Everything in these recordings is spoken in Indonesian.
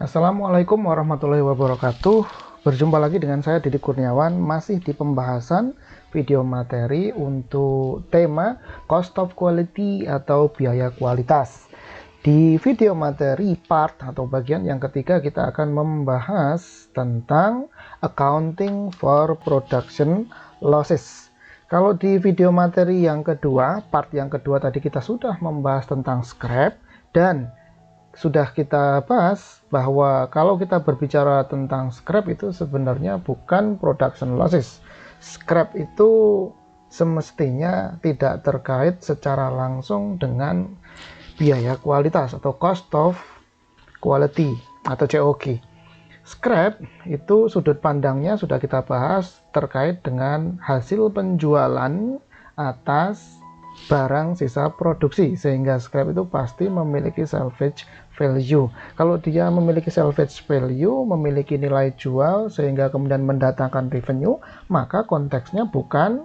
Assalamualaikum warahmatullahi wabarakatuh. Berjumpa lagi dengan saya Didik Kurniawan, masih di pembahasan video materi untuk tema cost of quality atau biaya kualitas. Di video materi part atau bagian yang ketiga kita akan membahas tentang accounting for production losses. Kalau di video materi yang kedua, part yang kedua tadi kita sudah membahas tentang scrap dan sudah kita bahas bahwa kalau kita berbicara tentang scrap itu sebenarnya bukan production losses. Scrap itu semestinya tidak terkait secara langsung dengan biaya kualitas atau cost of quality atau COQ. Scrap itu sudut pandangnya sudah kita bahas terkait dengan hasil penjualan atas barang sisa produksi, sehingga scrap itu pasti memiliki salvage value. Kalau dia memiliki salvage value, memiliki nilai jual sehingga kemudian mendatangkan revenue, maka konteksnya bukan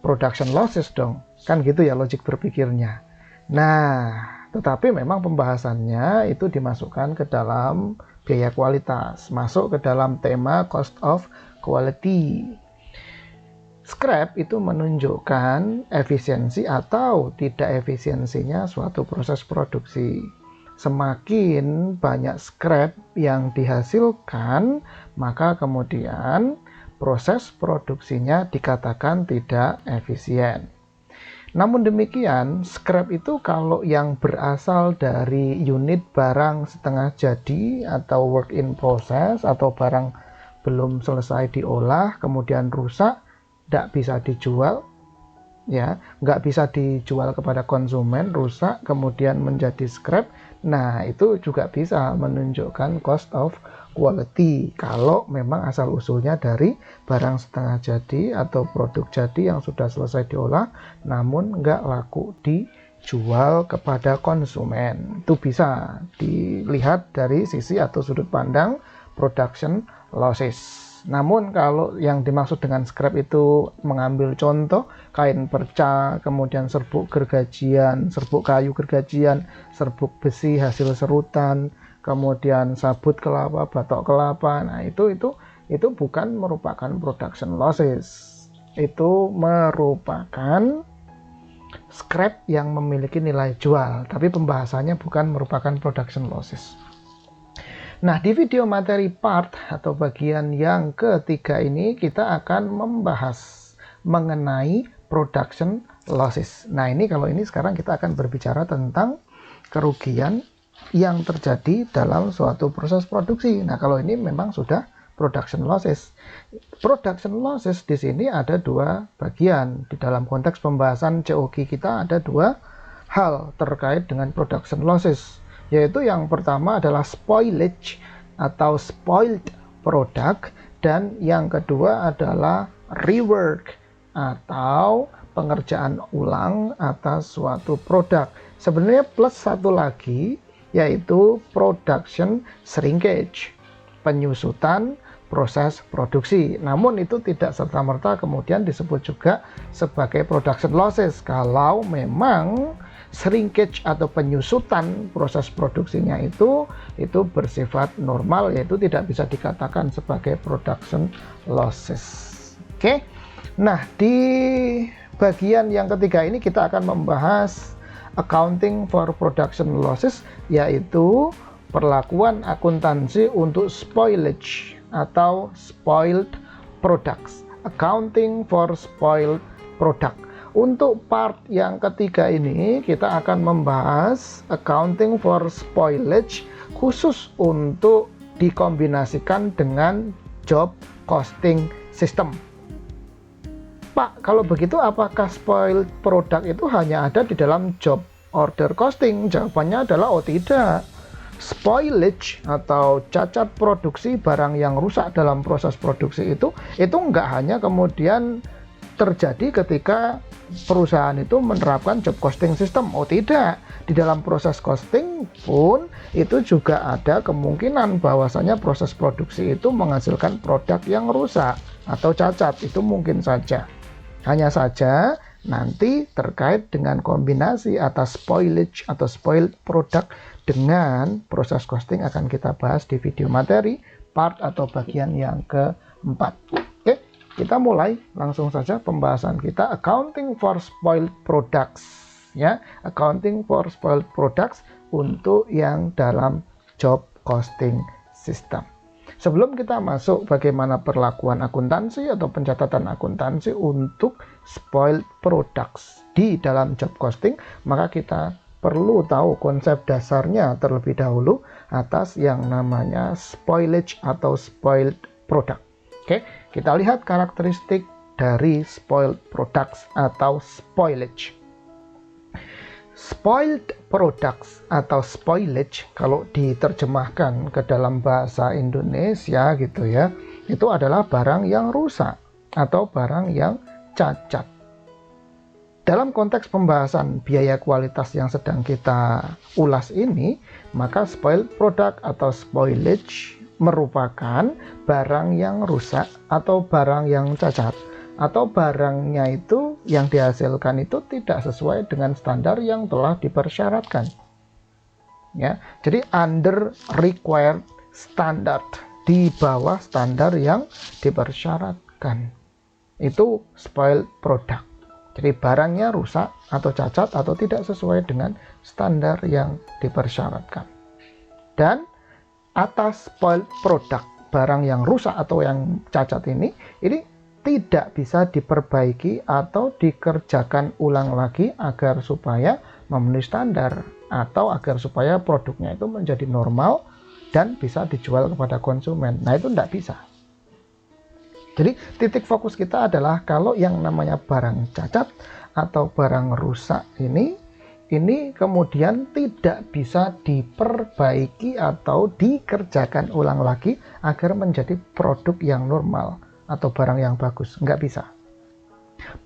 production losses dong. Kan gitu ya logik berpikirnya. Nah, tetapi memang pembahasannya itu dimasukkan ke dalam biaya kualitas, masuk ke dalam tema cost of quality. Scrap itu menunjukkan efisiensi atau tidak efisiensinya suatu proses produksi. Semakin banyak scrap yang dihasilkan, maka kemudian proses produksinya dikatakan tidak efisien. Namun demikian, scrap itu kalau yang berasal dari unit barang setengah jadi atau work in process atau barang belum selesai diolah kemudian rusak, tidak bisa dijual, ya, nggak bisa dijual kepada konsumen, rusak kemudian menjadi scrap. Nah, itu juga bisa menunjukkan cost of quality kalau memang asal usulnya dari barang setengah jadi atau produk jadi yang sudah selesai diolah namun nggak laku dijual kepada konsumen. Itu bisa dilihat dari sisi atau sudut pandang production losses. Namun kalau yang dimaksud dengan scrap itu mengambil contoh kain perca, kemudian serbuk gergajian, serbuk kayu gergajian, serbuk besi hasil serutan, kemudian sabut kelapa, batok kelapa. Nah, itu bukan merupakan production losses. Itu merupakan scrap yang memiliki nilai jual, tapi pembahasannya bukan merupakan production losses. Nah, di video materi part atau bagian yang ketiga ini kita akan membahas mengenai production losses. Nah, kalau ini sekarang kita akan berbicara tentang kerugian yang terjadi dalam suatu proses produksi. Nah, kalau ini memang sudah production losses. Production losses di sini ada dua bagian. Di dalam konteks pembahasan COQ kita ada dua hal terkait dengan production losses. Yaitu yang pertama adalah spoilage atau spoiled product, dan yang kedua adalah rework atau pengerjaan ulang atas suatu produk. Sebenarnya plus satu lagi yaitu production shrinkage, penyusutan proses produksi. Namun itu tidak serta-merta kemudian disebut juga sebagai production losses kalau memang shrinkage atau penyusutan proses produksinya itu bersifat normal, yaitu tidak bisa dikatakan sebagai production losses. Oke. Nah, di bagian yang ketiga ini kita akan membahas accounting for production losses, yaitu perlakuan akuntansi untuk spoilage atau spoiled products. Accounting for spoiled product. Untuk part yang ketiga ini kita akan membahas accounting for spoilage khusus untuk dikombinasikan dengan job costing system. Pak, kalau begitu apakah spoiled product itu hanya ada di dalam job order costing? Jawabannya adalah oh tidak. Spoilage atau cacat produksi, barang yang rusak dalam proses produksi itu enggak hanya kemudian terjadi ketika perusahaan itu menerapkan job costing system. Oh tidak, di dalam proses costing pun itu juga ada kemungkinan bahwasanya proses produksi itu menghasilkan produk yang rusak atau cacat. Itu mungkin saja. Hanya saja nanti terkait dengan kombinasi atas spoilage atau spoiled product dengan proses costing akan kita bahas di video materi part atau bagian yang keempat. Oke, kita mulai langsung saja pembahasan kita, accounting for spoiled products. Ya, accounting for spoiled products untuk yang dalam job costing system. Sebelum kita masuk bagaimana perlakuan akuntansi atau pencatatan akuntansi untuk spoiled products di dalam job costing, maka kita perlu tahu konsep dasarnya terlebih dahulu atas yang namanya spoilage atau spoiled product. Oke, kita lihat karakteristik dari spoiled products atau spoilage. Spoiled products atau spoilage kalau diterjemahkan ke dalam bahasa Indonesia gitu ya, itu adalah barang yang rusak atau barang yang cacat. Dalam konteks pembahasan biaya kualitas yang sedang kita ulas ini, maka spoiled product atau spoilage merupakan barang yang rusak atau barang yang cacat, atau barangnya itu yang dihasilkan itu tidak sesuai dengan standar yang telah dipersyaratkan. Ya, jadi under required standard, di bawah standar yang dipersyaratkan. Itu spoiled product. Jadi barangnya rusak atau cacat atau tidak sesuai dengan standar yang dipersyaratkan. Dan atas spoiled product, barang yang rusak atau yang cacat ini tidak bisa diperbaiki atau dikerjakan ulang lagi agar supaya memenuhi standar atau agar supaya produknya itu menjadi normal dan bisa dijual kepada konsumen. Nah, itu tidak bisa. Jadi titik fokus kita adalah kalau yang namanya barang cacat atau barang rusak ini kemudian tidak bisa diperbaiki atau dikerjakan ulang lagi agar menjadi produk yang normal atau barang yang bagus. Nggak bisa.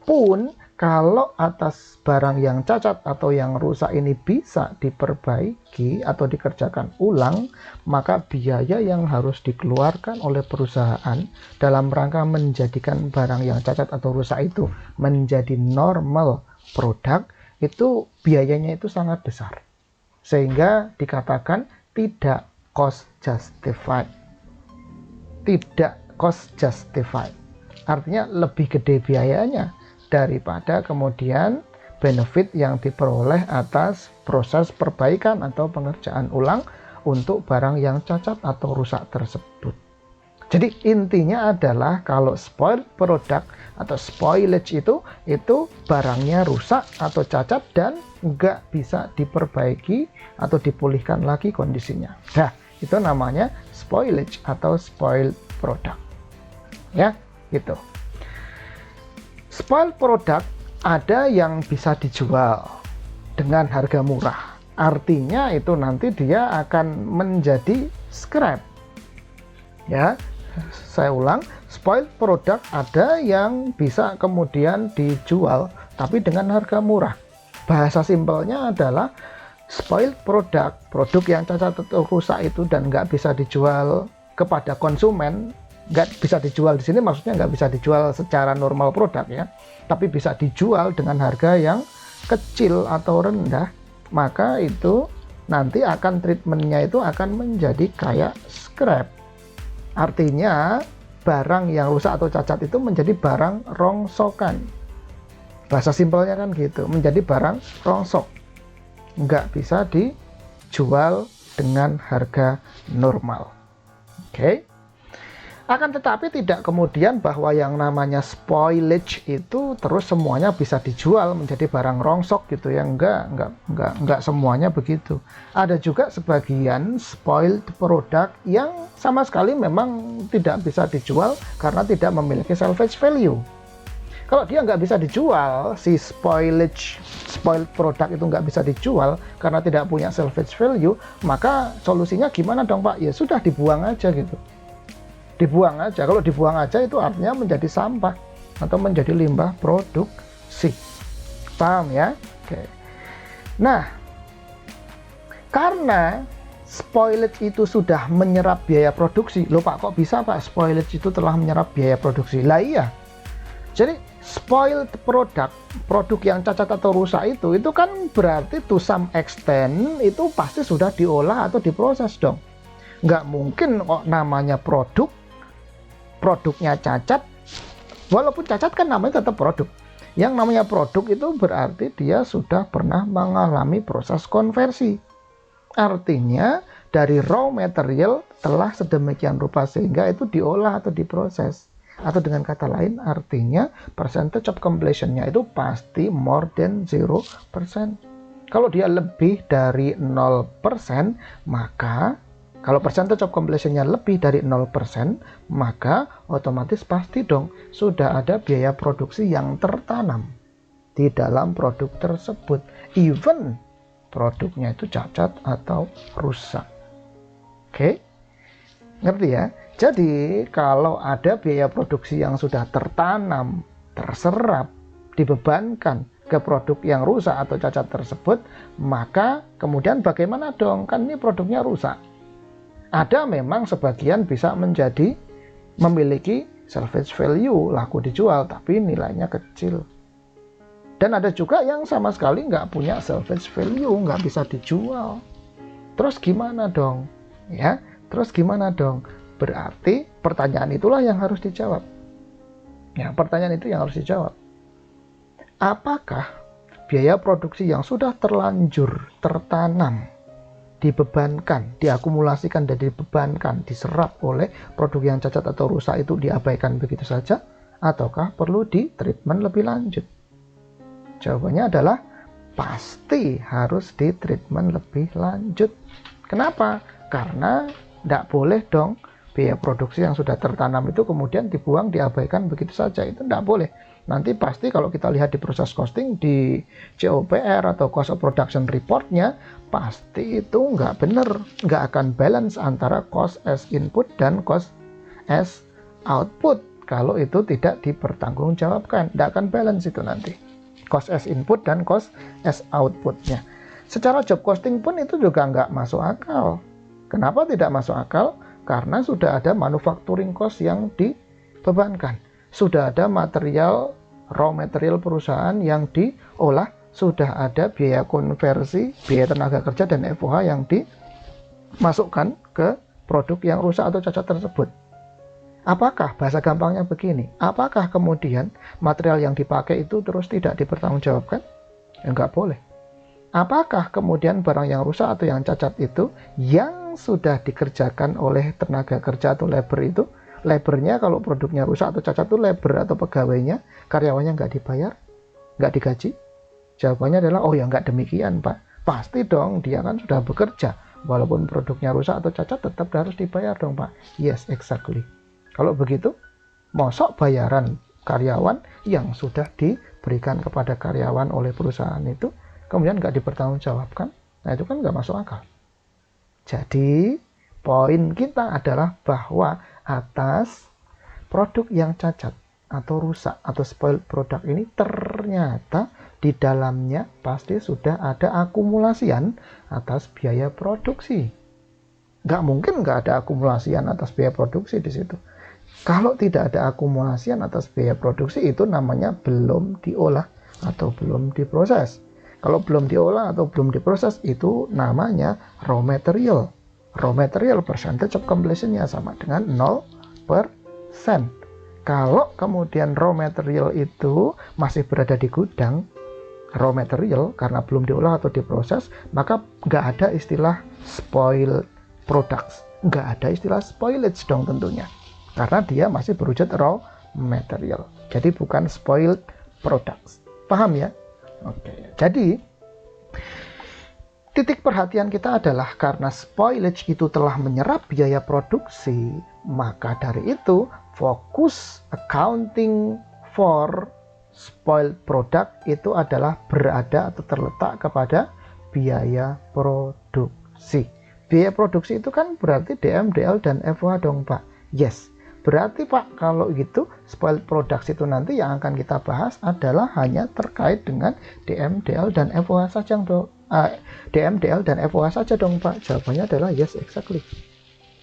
Pun kalau atas barang yang cacat atau yang rusak ini bisa diperbaiki atau dikerjakan ulang, maka biaya yang harus dikeluarkan oleh perusahaan dalam rangka menjadikan barang yang cacat atau rusak itu menjadi normal produk, itu biayanya itu sangat besar. Sehingga dikatakan tidak cost justified. Tidak cost justified. Artinya lebih gede biayanya daripada kemudian benefit yang diperoleh atas proses perbaikan atau pengerjaan ulang untuk barang yang cacat atau rusak tersebut. Jadi intinya adalah kalau spoiled product atau spoilage itu barangnya rusak atau cacat dan nggak bisa diperbaiki atau dipulihkan lagi kondisinya. Nah, itu namanya spoilage atau spoiled product. Ya, gitu. Spoiled product ada yang bisa dijual dengan harga murah. Artinya itu nanti dia akan menjadi scrap. Ya, saya ulang, spoiled product ada yang bisa kemudian dijual tapi dengan harga murah. Bahasa simpelnya adalah spoiled product, produk yang cacat atau rusak itu dan nggak bisa dijual kepada konsumen. Nggak bisa dijual di sini maksudnya nggak bisa dijual secara normal produk ya, tapi bisa dijual dengan harga yang kecil atau rendah, maka itu nanti akan treatmentnya itu akan menjadi kayak scrap. Artinya barang yang rusak atau cacat itu menjadi barang rongsokan. Bahasa simpelnya kan gitu, menjadi barang rongsok, nggak bisa dijual dengan harga normal. Oke. Akan tetapi tidak kemudian bahwa yang namanya spoilage itu terus semuanya bisa dijual menjadi barang rongsok gitu ya. Enggak semuanya begitu. Ada juga sebagian spoiled product yang sama sekali memang tidak bisa dijual karena tidak memiliki salvage value. Kalau dia nggak bisa dijual, si spoiled product itu nggak bisa dijual karena tidak punya salvage value, maka solusinya gimana dong Pak? Ya sudah dibuang aja gitu. Dibuang aja. Kalau dibuang aja itu artinya menjadi sampah atau menjadi limbah produksi. Paham ya? Oke. Nah, karena spoilage itu sudah menyerap biaya produksi. Loh Pak, kok bisa Pak spoilage itu telah menyerap biaya produksi? Lah iya. Jadi spoiled product, produk yang cacat atau rusak itu kan berarti to some extent itu pasti sudah diolah atau diproses dong. Nggak mungkin kok namanya produknya cacat, walaupun cacat kan namanya tetap produk. Yang namanya produk itu berarti dia sudah pernah mengalami proses konversi. Artinya dari raw material telah sedemikian rupa sehingga itu diolah atau diproses. Atau dengan kata lain artinya percentage of completion-nya itu pasti more than 0%. Kalau dia lebih dari 0%, maka kalau percentage of completion-nya lebih dari 0%, maka otomatis pasti dong sudah ada biaya produksi yang tertanam di dalam produk tersebut. Even produknya itu cacat atau rusak. Oke? Ngerti ya? Jadi kalau ada biaya produksi yang sudah tertanam, terserap, dibebankan ke produk yang rusak atau cacat tersebut, maka kemudian bagaimana dong? Kan ini produknya rusak. Ada memang sebagian bisa memiliki salvage value, laku dijual, tapi nilainya kecil. Dan ada juga yang sama sekali nggak punya salvage value, nggak bisa dijual. Terus gimana dong? Ya, terus gimana dong? Berarti pertanyaan itulah yang harus dijawab. Ya, pertanyaan itu yang harus dijawab. Apakah biaya produksi yang sudah terlanjur tertanam, dibebankan, diakumulasikan dan dibebankan, diserap oleh produk yang cacat atau rusak itu diabaikan begitu saja? Ataukah perlu ditreatment lebih lanjut? Jawabannya adalah pasti harus ditreatment lebih lanjut. Kenapa? Karena tidak boleh dong biaya produksi yang sudah tertanam itu kemudian dibuang, diabaikan begitu saja. Itu tidak boleh. Nanti pasti kalau kita lihat di proses costing, di COPR atau cost of production report-nya, pasti itu nggak benar. Nggak akan balance antara cost as input dan cost as output. Kalau itu tidak dipertanggungjawabkan, tidak akan balance itu nanti. Cost as input dan cost as output-nya. Secara job costing pun itu juga nggak masuk akal. Kenapa tidak masuk akal? Karena sudah ada manufacturing cost yang dibebankan. Sudah ada raw material perusahaan yang diolah. Sudah ada biaya konversi, biaya tenaga kerja dan FOH yang dimasukkan ke produk yang rusak atau cacat tersebut. Apakah, bahasa gampangnya begini, apakah kemudian material yang dipakai itu terus tidak dipertanggungjawabkan? Ya, nggak boleh. Apakah kemudian barang yang rusak atau yang cacat itu yang sudah dikerjakan oleh tenaga kerja atau labor itu, labornya kalau produknya rusak atau cacat itu labor atau pegawainya, karyawannya nggak dibayar, nggak digaji? Jawabannya adalah, oh ya nggak demikian Pak. Pasti dong, dia kan sudah bekerja. Walaupun produknya rusak atau cacat tetap harus dibayar dong Pak. Yes, exactly. Kalau begitu, mosok bayaran karyawan yang sudah diberikan kepada karyawan oleh perusahaan itu kemudian nggak dipertanggungjawabkan, nah itu kan nggak masuk akal. Jadi poin kita adalah bahwa atas produk yang cacat atau rusak atau spoiled product ini ternyata di dalamnya pasti sudah ada akumulasian atas biaya produksi. Nggak mungkin nggak ada akumulasian atas biaya produksi di situ. Kalau tidak ada akumulasian atas biaya produksi itu namanya belum diolah atau belum diproses. Kalau belum diolah atau belum diproses itu namanya raw material. Raw material percentage of completion-nya sama dengan 0%. Kalau kemudian raw material itu masih berada di gudang, raw material karena belum diolah atau diproses, maka nggak ada istilah spoiled products. Nggak ada istilah spoilage dong tentunya. Karena dia masih berwujud raw material. Jadi bukan spoiled products. Paham ya? Oke, jadi titik perhatian kita adalah karena spoilage itu telah menyerap biaya produksi, maka dari itu fokus accounting for spoiled product itu adalah berada atau terletak kepada biaya produksi. Biaya produksi itu kan berarti DM, DL, dan FOH dong Pak. Yes. Berarti Pak, kalau gitu spoiled products itu nanti yang akan kita bahas adalah hanya terkait dengan DM, DL, dan FOH saja dong. DM, DL, dan FOH saja dong Pak. Jawabannya adalah yes, exactly.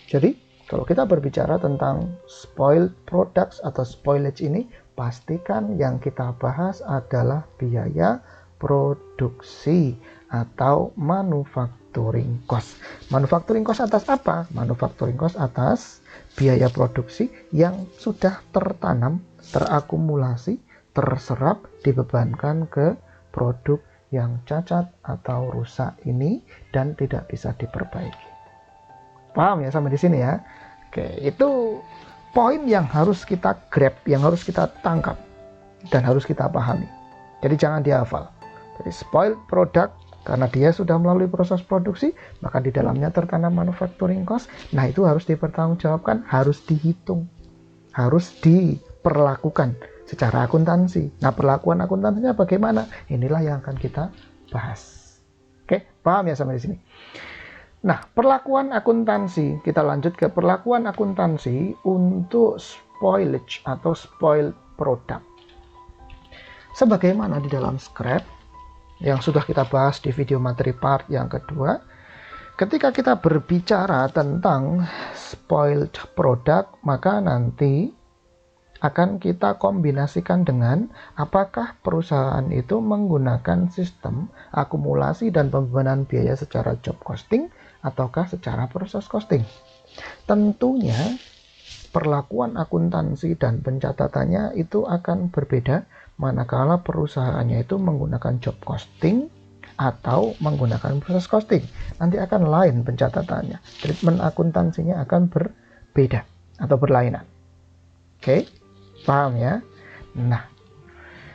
Jadi kalau kita berbicara tentang spoiled products atau spoilage ini pastikan yang kita bahas adalah biaya produksi atau manufacturing cost. Manufacturing cost atas apa? Manufacturing cost atas biaya produksi yang sudah tertanam, terakumulasi, terserap, dibebankan ke produk yang cacat atau rusak ini dan tidak bisa diperbaiki. Paham ya sampai di sini ya? Oke, itu poin yang harus kita grab, yang harus kita tangkap dan harus kita pahami. Jadi jangan dihafal. Jadi spoiled product karena dia sudah melalui proses produksi, maka di dalamnya tertanam manufacturing cost. Nah, itu harus dipertanggungjawabkan, harus dihitung, harus diperlakukan secara akuntansi. Nah, perlakuan akuntansinya bagaimana? Inilah yang akan kita bahas. Oke, paham ya sampai di sini? Nah, perlakuan akuntansi, kita lanjut ke perlakuan akuntansi untuk spoilage atau spoiled product. Sebagaimana di dalam scrap yang sudah kita bahas di video materi part yang kedua, ketika kita berbicara tentang spoiled product, maka nanti akan kita kombinasikan dengan apakah perusahaan itu menggunakan sistem akumulasi dan pembebanan biaya secara job costing ataukah secara proses costing. Tentunya perlakuan akuntansi dan pencatatannya itu akan berbeda manakala perusahaannya itu menggunakan job costing atau menggunakan proses costing. Nanti akan lain pencatatannya. Treatment akuntansinya akan berbeda atau berlainan. Oke, paham ya? Nah,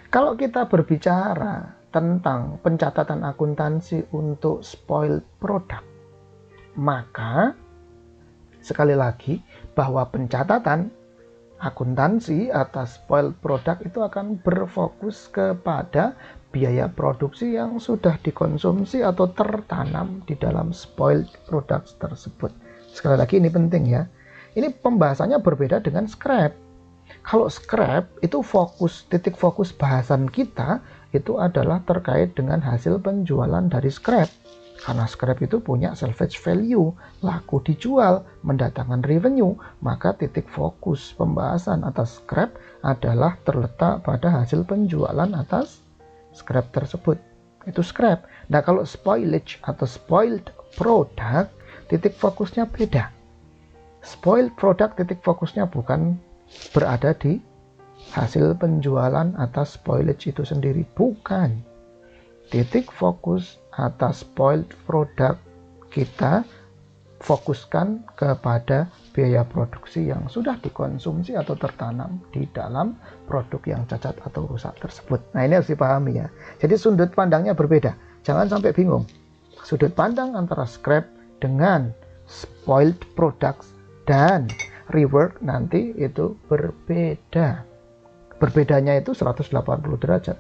kalau kita berbicara tentang pencatatan akuntansi untuk spoiled product, maka sekali lagi bahwa pencatatan akuntansi atas spoiled product itu akan berfokus kepada biaya produksi yang sudah dikonsumsi atau tertanam di dalam spoiled products tersebut. Sekali lagi ini penting ya. Ini pembahasannya berbeda dengan scrap. Kalau scrap itu titik fokus bahasan kita itu adalah terkait dengan hasil penjualan dari scrap. Karena scrap itu punya salvage value, laku dijual, mendatangkan revenue, maka titik fokus pembahasan atas scrap adalah terletak pada hasil penjualan atas scrap tersebut. Itu scrap. Nah, kalau spoilage atau spoiled product, titik fokusnya beda. Spoiled product titik fokusnya bukan berada di hasil penjualan atas spoilage itu sendiri, bukan. Titik fokus atas spoiled product kita fokuskan kepada biaya produksi yang sudah dikonsumsi atau tertanam di dalam produk yang cacat atau rusak tersebut. Nah, ini harus dipahami ya. Jadi sudut pandangnya berbeda. Jangan sampai bingung. Sudut pandang antara scrap dengan spoiled products dan rework nanti itu berbeda. Berbedanya itu 180 derajat.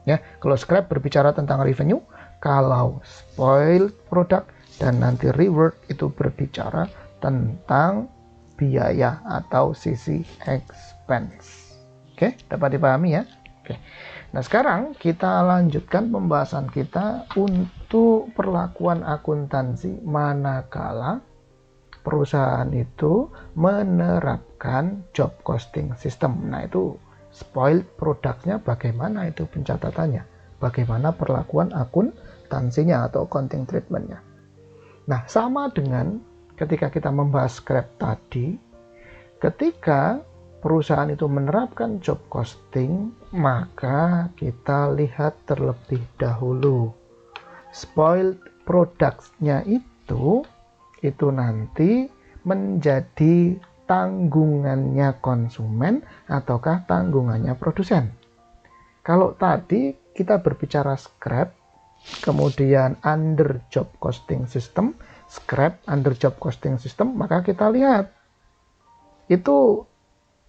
Ya, kalau scrap berbicara tentang revenue, kalau spoiled product dan nanti rework itu berbicara tentang biaya atau sisi expense. Oke, dapat dipahami ya? Oke. Nah, sekarang kita lanjutkan pembahasan kita untuk perlakuan akuntansi manakala perusahaan itu menerapkan job costing system. Nah, itu spoiled produknya bagaimana itu pencatatannya, bagaimana perlakuan akuntansinya atau accounting treatmentnya. Nah, sama dengan ketika kita membahas scrap tadi, ketika perusahaan itu menerapkan job costing, maka kita lihat terlebih dahulu spoiled products-nya itu nanti menjadi tanggungannya konsumen ataukah tanggungannya produsen. Kalau tadi kita berbicara scrap, kemudian under job costing system, scrap under job costing system, maka kita lihat itu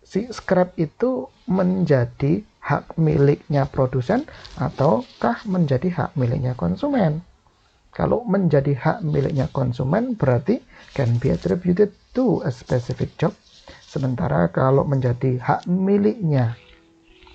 si scrap itu menjadi hak miliknya produsen ataukah menjadi hak miliknya konsumen. Kalau menjadi hak miliknya konsumen berarti can be attributed to a specific job. Sementara kalau menjadi hak miliknya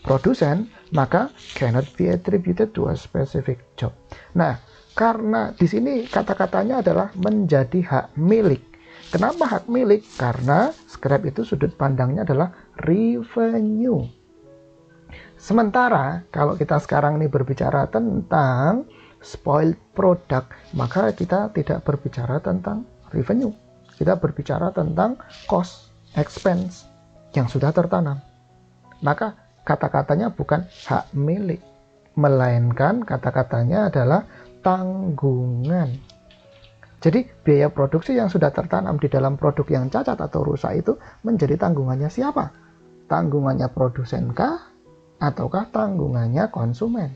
produsen, maka cannot be attributed to a specific job. Nah, karena di sini kata-katanya adalah menjadi hak milik. Kenapa hak milik? Karena scrap itu sudut pandangnya adalah revenue. Sementara kalau kita sekarang ini berbicara tentang spoiled product, maka kita tidak berbicara tentang revenue. Kita berbicara tentang cost, expense yang sudah tertanam. Maka kata-katanya bukan hak milik, melainkan kata-katanya adalah tanggungan. Jadi biaya produksi yang sudah tertanam di dalam produk yang cacat atau rusak itu menjadi tanggungannya siapa? Tanggungannya produsen kah? Ataukah tanggungannya konsumen?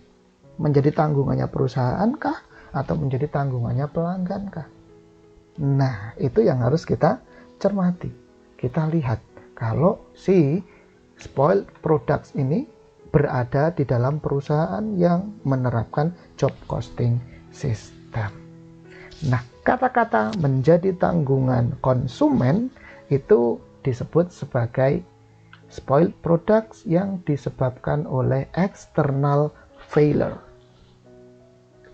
Menjadi tanggungannya perusahaan kah? Atau menjadi tanggungannya pelanggan kah? Nah, itu yang harus kita cermati. Kita lihat kalau si spoiled products ini berada di dalam perusahaan yang menerapkan job costing system. Nah, kata-kata menjadi tanggungan konsumen itu disebut sebagai spoiled products yang disebabkan oleh external failure.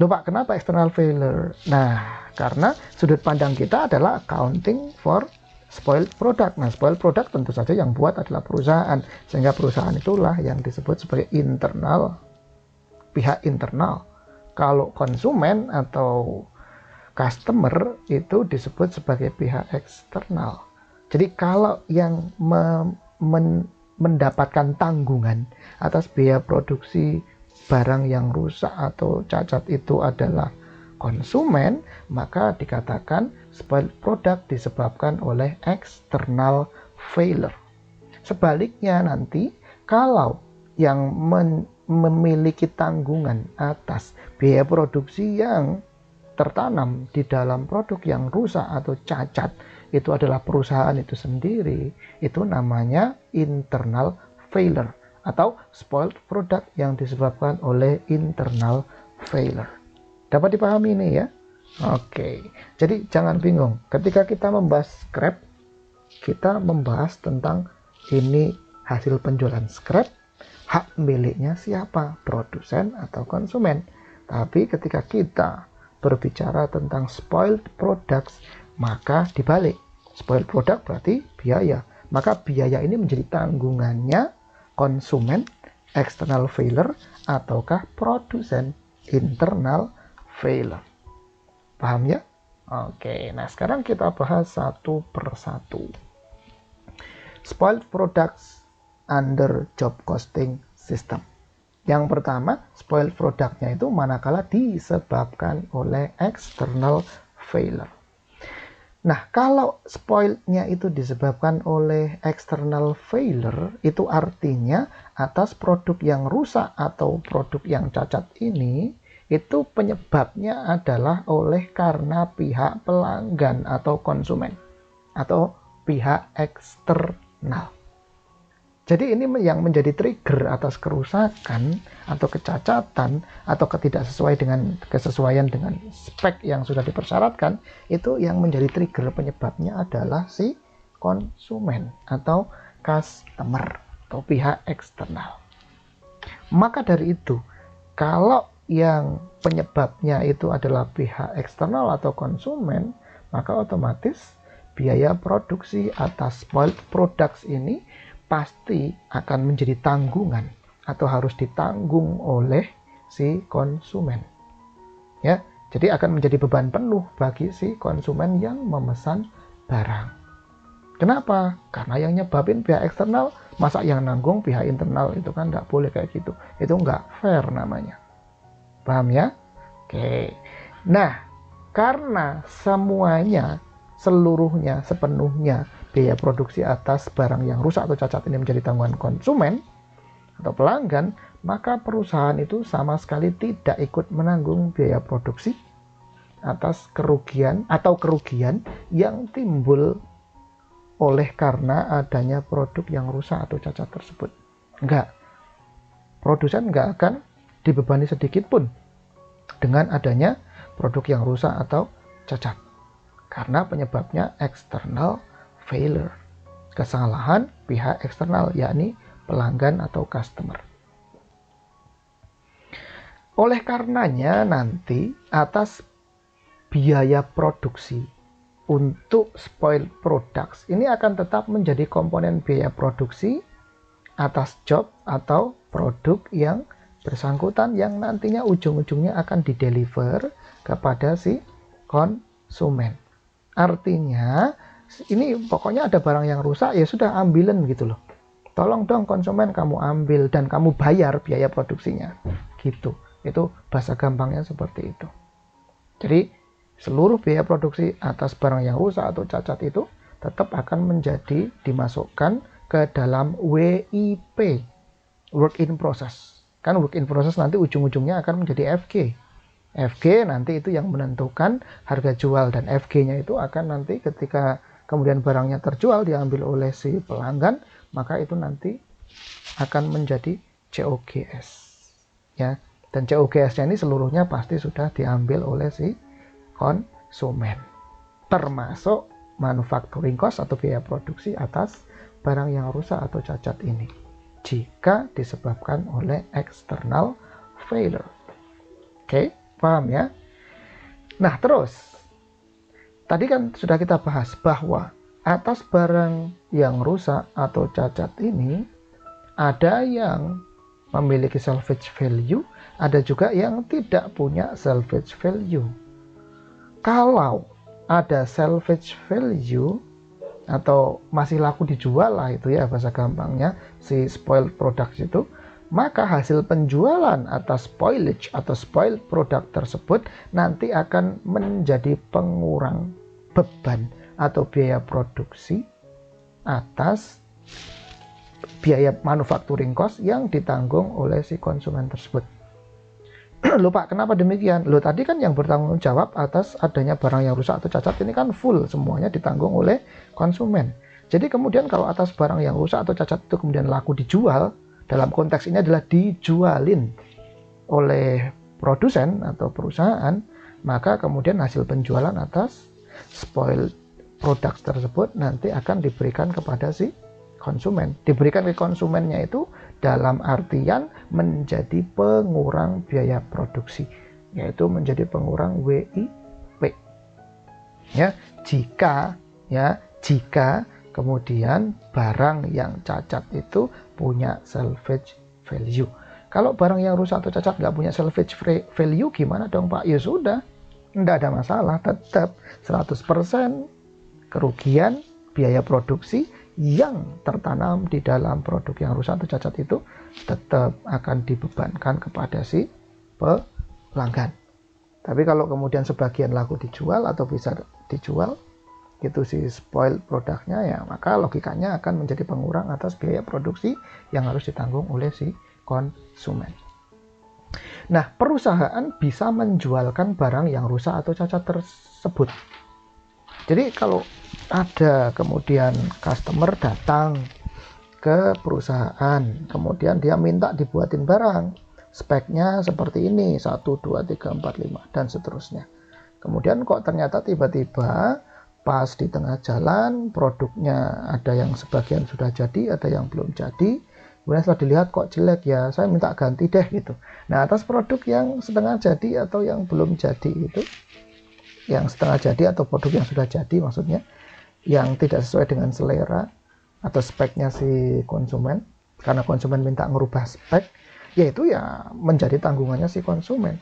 Loh Pak, kenapa external failure? Nah, karena sudut pandang kita adalah accounting for spoiled product. Nah, spoiled product tentu saja yang buat adalah perusahaan. Sehingga perusahaan itulah yang disebut sebagai internal, pihak internal. Kalau konsumen atau customer itu disebut sebagai pihak eksternal. Jadi kalau yang mendapatkan tanggungan atas biaya produksi barang yang rusak atau cacat itu adalah konsumen, maka dikatakan spoiled product disebabkan oleh external failure. Sebaliknya nanti kalau yang memiliki tanggungan atas biaya produksi yang tertanam di dalam produk yang rusak atau cacat itu adalah perusahaan itu sendiri, itu namanya internal failure atau spoiled product yang disebabkan oleh internal failure. Dapat dipahami ini ya? Oke, jadi jangan bingung ketika kita membahas scrap, kita membahas tentang ini hasil penjualan scrap, hak miliknya siapa, produsen atau konsumen. Tapi ketika kita berbicara tentang spoiled products, maka dibalik. Spoiled product berarti biaya. Maka biaya ini menjadi tanggungannya konsumen, external failure, ataukah produsen, internal failure. Paham ya? Oke, nah sekarang kita bahas satu persatu. Spoiled products under job costing system. Yang pertama, spoiled produknya itu manakala disebabkan oleh external failure. Nah, kalau spoilednya itu disebabkan oleh external failure, itu artinya atas produk yang rusak atau produk yang cacat ini, itu penyebabnya adalah oleh karena pihak pelanggan atau konsumen, atau pihak eksternal. Jadi ini yang menjadi trigger atas kerusakan atau kecacatan atau kesesuaian dengan spek yang sudah dipersyaratkan, itu yang menjadi trigger penyebabnya adalah si konsumen atau customer atau pihak eksternal. Maka dari itu, kalau yang penyebabnya itu adalah pihak eksternal atau konsumen, maka otomatis biaya produksi atas spoiled products ini pasti akan menjadi tanggungan atau harus ditanggung oleh si konsumen. Ya, jadi akan menjadi beban penuh bagi si konsumen yang memesan barang. Kenapa? Karena yang nyebabin pihak eksternal, masa yang nanggung pihak internal, itu kan nggak boleh kayak gitu. Itu nggak fair namanya. Paham ya? Oke. Nah, karena semuanya, seluruhnya, sepenuhnya biaya produksi atas barang yang rusak atau cacat ini menjadi tanggungan konsumen atau pelanggan, maka perusahaan itu sama sekali tidak ikut menanggung biaya produksi atas kerugian yang timbul oleh karena adanya produk yang rusak atau cacat tersebut. Enggak. Produsen enggak akan dibebani sedikit pun dengan adanya produk yang rusak atau cacat. Karena penyebabnya external failure, kesalahan pihak eksternal, yakni pelanggan atau customer. Oleh karenanya nanti atas biaya produksi untuk spoiled products ini akan tetap menjadi komponen biaya produksi atas job atau produk yang bersangkutan yang nantinya ujung-ujungnya akan dideliver kepada si konsumen. Artinya ini pokoknya ada barang yang rusak, ya sudah ambilin gitu loh. Tolong dong konsumen kamu ambil dan kamu bayar biaya produksinya. Gitu. Itu bahasa gampangnya seperti itu. Jadi seluruh biaya produksi atas barang yang rusak atau cacat itu tetap akan menjadi dimasukkan ke dalam WIP, work in process. Kan work in process nanti ujung-ujungnya akan menjadi FG. FG nanti itu yang menentukan harga jual, dan FG-nya itu akan nanti ketika kemudian barangnya terjual diambil oleh si pelanggan, maka itu nanti akan menjadi COGS. Ya, dan COGS-nya ini seluruhnya pasti sudah diambil oleh si konsumen. Termasuk manufacturing cost atau biaya produksi atas barang yang rusak atau cacat ini. Jika disebabkan oleh external failure. Oke, paham ya? Nah, terus tadi kan sudah kita bahas bahwa atas barang yang rusak atau cacat ini ada yang memiliki salvage value, ada juga yang tidak punya salvage value. Kalau ada salvage value atau masih laku dijual lah, itu ya bahasa gampangnya, si spoiled product itu, maka hasil penjualan atas spoilage atau spoiled product tersebut nanti akan menjadi pengurang beban atau biaya produksi atas biaya manufacturing cost yang ditanggung oleh si konsumen tersebut. Loh Pak, kenapa demikian? Loh tadi kan yang bertanggung jawab atas adanya barang yang rusak atau cacat ini kan full semuanya ditanggung oleh konsumen. Jadi kemudian kalau atas barang yang rusak atau cacat itu kemudian laku dijual, dalam konteks ini adalah dijualin oleh produsen atau perusahaan, maka kemudian hasil penjualan atas spoiled product tersebut nanti akan diberikan kepada si konsumen. Diberikan ke konsumennya itu dalam artian menjadi pengurang biaya produksi, yaitu menjadi pengurang WIP. Ya, jika kemudian barang yang cacat itu punya salvage value. Kalau barang yang rusak atau cacat nggak punya salvage value, gimana dong Pak? Ya sudah, nggak ada masalah, tetap 100% kerugian biaya produksi yang tertanam di dalam produk yang rusak atau cacat itu tetap akan dibebankan kepada si pelanggan. Tapi kalau kemudian sebagian laku dijual atau bisa dijual, itu si spoiled produknya, ya maka logikanya akan menjadi pengurang atas biaya produksi yang harus ditanggung oleh si konsumen. Nah, perusahaan bisa menjualkan barang yang rusak atau cacat tersebut. Jadi kalau ada kemudian customer datang ke perusahaan, kemudian dia minta dibuatin barang, speknya seperti ini, 1, 2, 3, 4, 5, dan seterusnya. Kemudian kok ternyata tiba-tiba pas di tengah jalan produknya ada yang sebagian sudah jadi, ada yang belum jadi. Kemudian setelah dilihat kok jelek, ya saya minta ganti deh gitu. Nah, atas produk yang setengah jadi atau yang belum jadi itu, yang setengah jadi atau produk yang sudah jadi maksudnya, yang tidak sesuai dengan selera atau speknya si konsumen, karena konsumen minta ngerubah spek, yaitu ya menjadi tanggungannya si konsumen.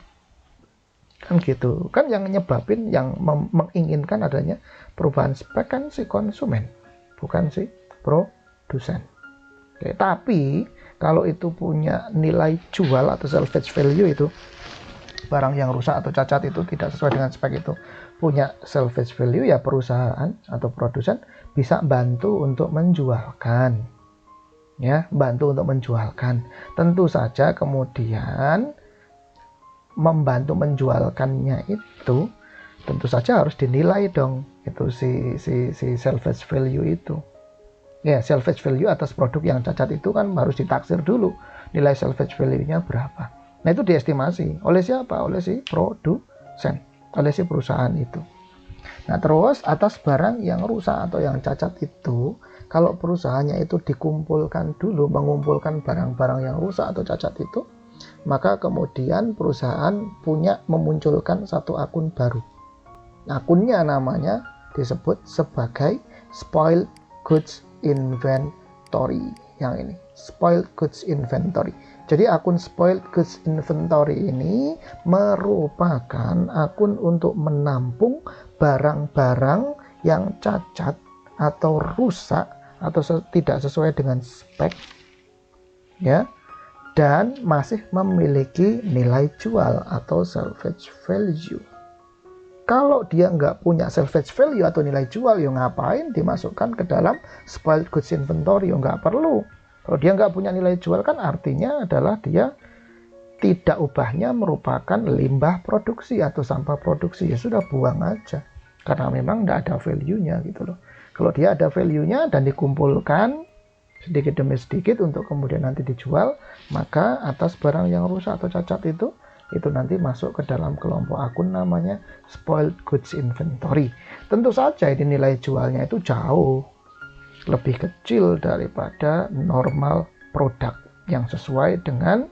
Kan gitu. Kan yang nyebabin, yang menginginkan adanya perubahan spek kan si konsumen, bukan si produsen. Oke, tapi kalau itu punya nilai jual atau salvage value, itu barang yang rusak atau cacat itu tidak sesuai dengan spek itu punya salvage value, ya perusahaan atau produsen bisa bantu untuk menjualkan. Ya, bantu untuk menjualkan. Tentu saja kemudian membantu menjualkannya itu tentu saja harus dinilai dong itu si salvage value itu. Ya, salvage value atas produk yang cacat itu kan harus ditaksir dulu nilai salvage value-nya berapa. Nah, itu diestimasi oleh siapa? Oleh si produsen, oleh si perusahaan itu. Nah, terus atas barang yang rusak atau yang cacat itu, kalau perusahaannya itu dikumpulkan dulu, mengumpulkan barang-barang yang rusak atau cacat itu, maka kemudian perusahaan memunculkan satu akun baru. Akunnya namanya disebut sebagai spoiled goods inventory. Yang ini, spoiled goods inventory. Jadi akun spoiled goods inventory ini merupakan akun untuk menampung barang-barang yang cacat atau rusak atau tidak sesuai dengan spek, ya, dan masih memiliki nilai jual atau salvage value. Kalau dia nggak punya salvage value atau nilai jual, ya ngapain dimasukkan ke dalam spoiled goods inventory? Ya nggak perlu. Kalau dia nggak punya nilai jual kan artinya adalah dia tidak ubahnya merupakan limbah produksi atau sampah produksi. Ya sudah, buang aja. Karena memang nggak ada value-nya gitu loh. Kalau dia ada value-nya dan dikumpulkan sedikit demi sedikit untuk kemudian nanti dijual, maka atas barang yang rusak atau cacat itu nanti masuk ke dalam kelompok akun namanya spoiled goods inventory. Tentu saja ini nilai jualnya itu jauh lebih kecil daripada normal produk yang sesuai dengan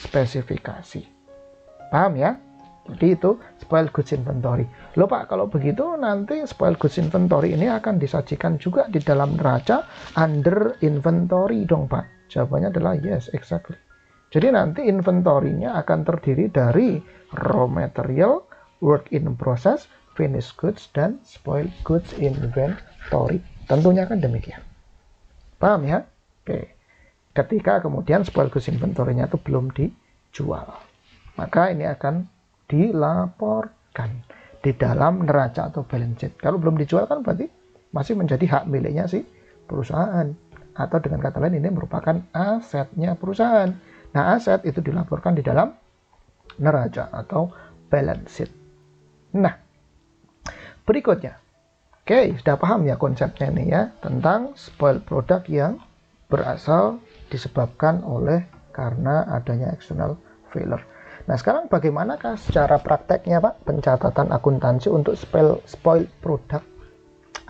spesifikasi. Paham ya? Jadi itu spoiled goods inventory. Loh Pak, kalau begitu nanti spoiled goods inventory ini akan disajikan juga di dalam neraca under inventory dong Pak? Jawabannya adalah yes, exactly. Jadi nanti inventory-nya akan terdiri dari raw material, work in process, finished goods, dan spoiled goods inventory. Tentunya kan demikian. Paham ya? Oke. Ketika kemudian spoiled goods inventory-nya itu belum dijual, maka ini akan dilaporkan di dalam neraca atau balance sheet. Kalau belum dijual kan berarti masih menjadi hak miliknya si perusahaan. Atau dengan kata lain ini merupakan asetnya perusahaan. Nah, aset itu dilaporkan di dalam neraca atau balance sheet. Nah, berikutnya. Oke, sudah paham ya konsepnya ini ya, tentang spoiled product yang berasal disebabkan oleh karena adanya external failure. Nah, sekarang bagaimanakah secara prakteknya Pak pencatatan akuntansi untuk spoiled product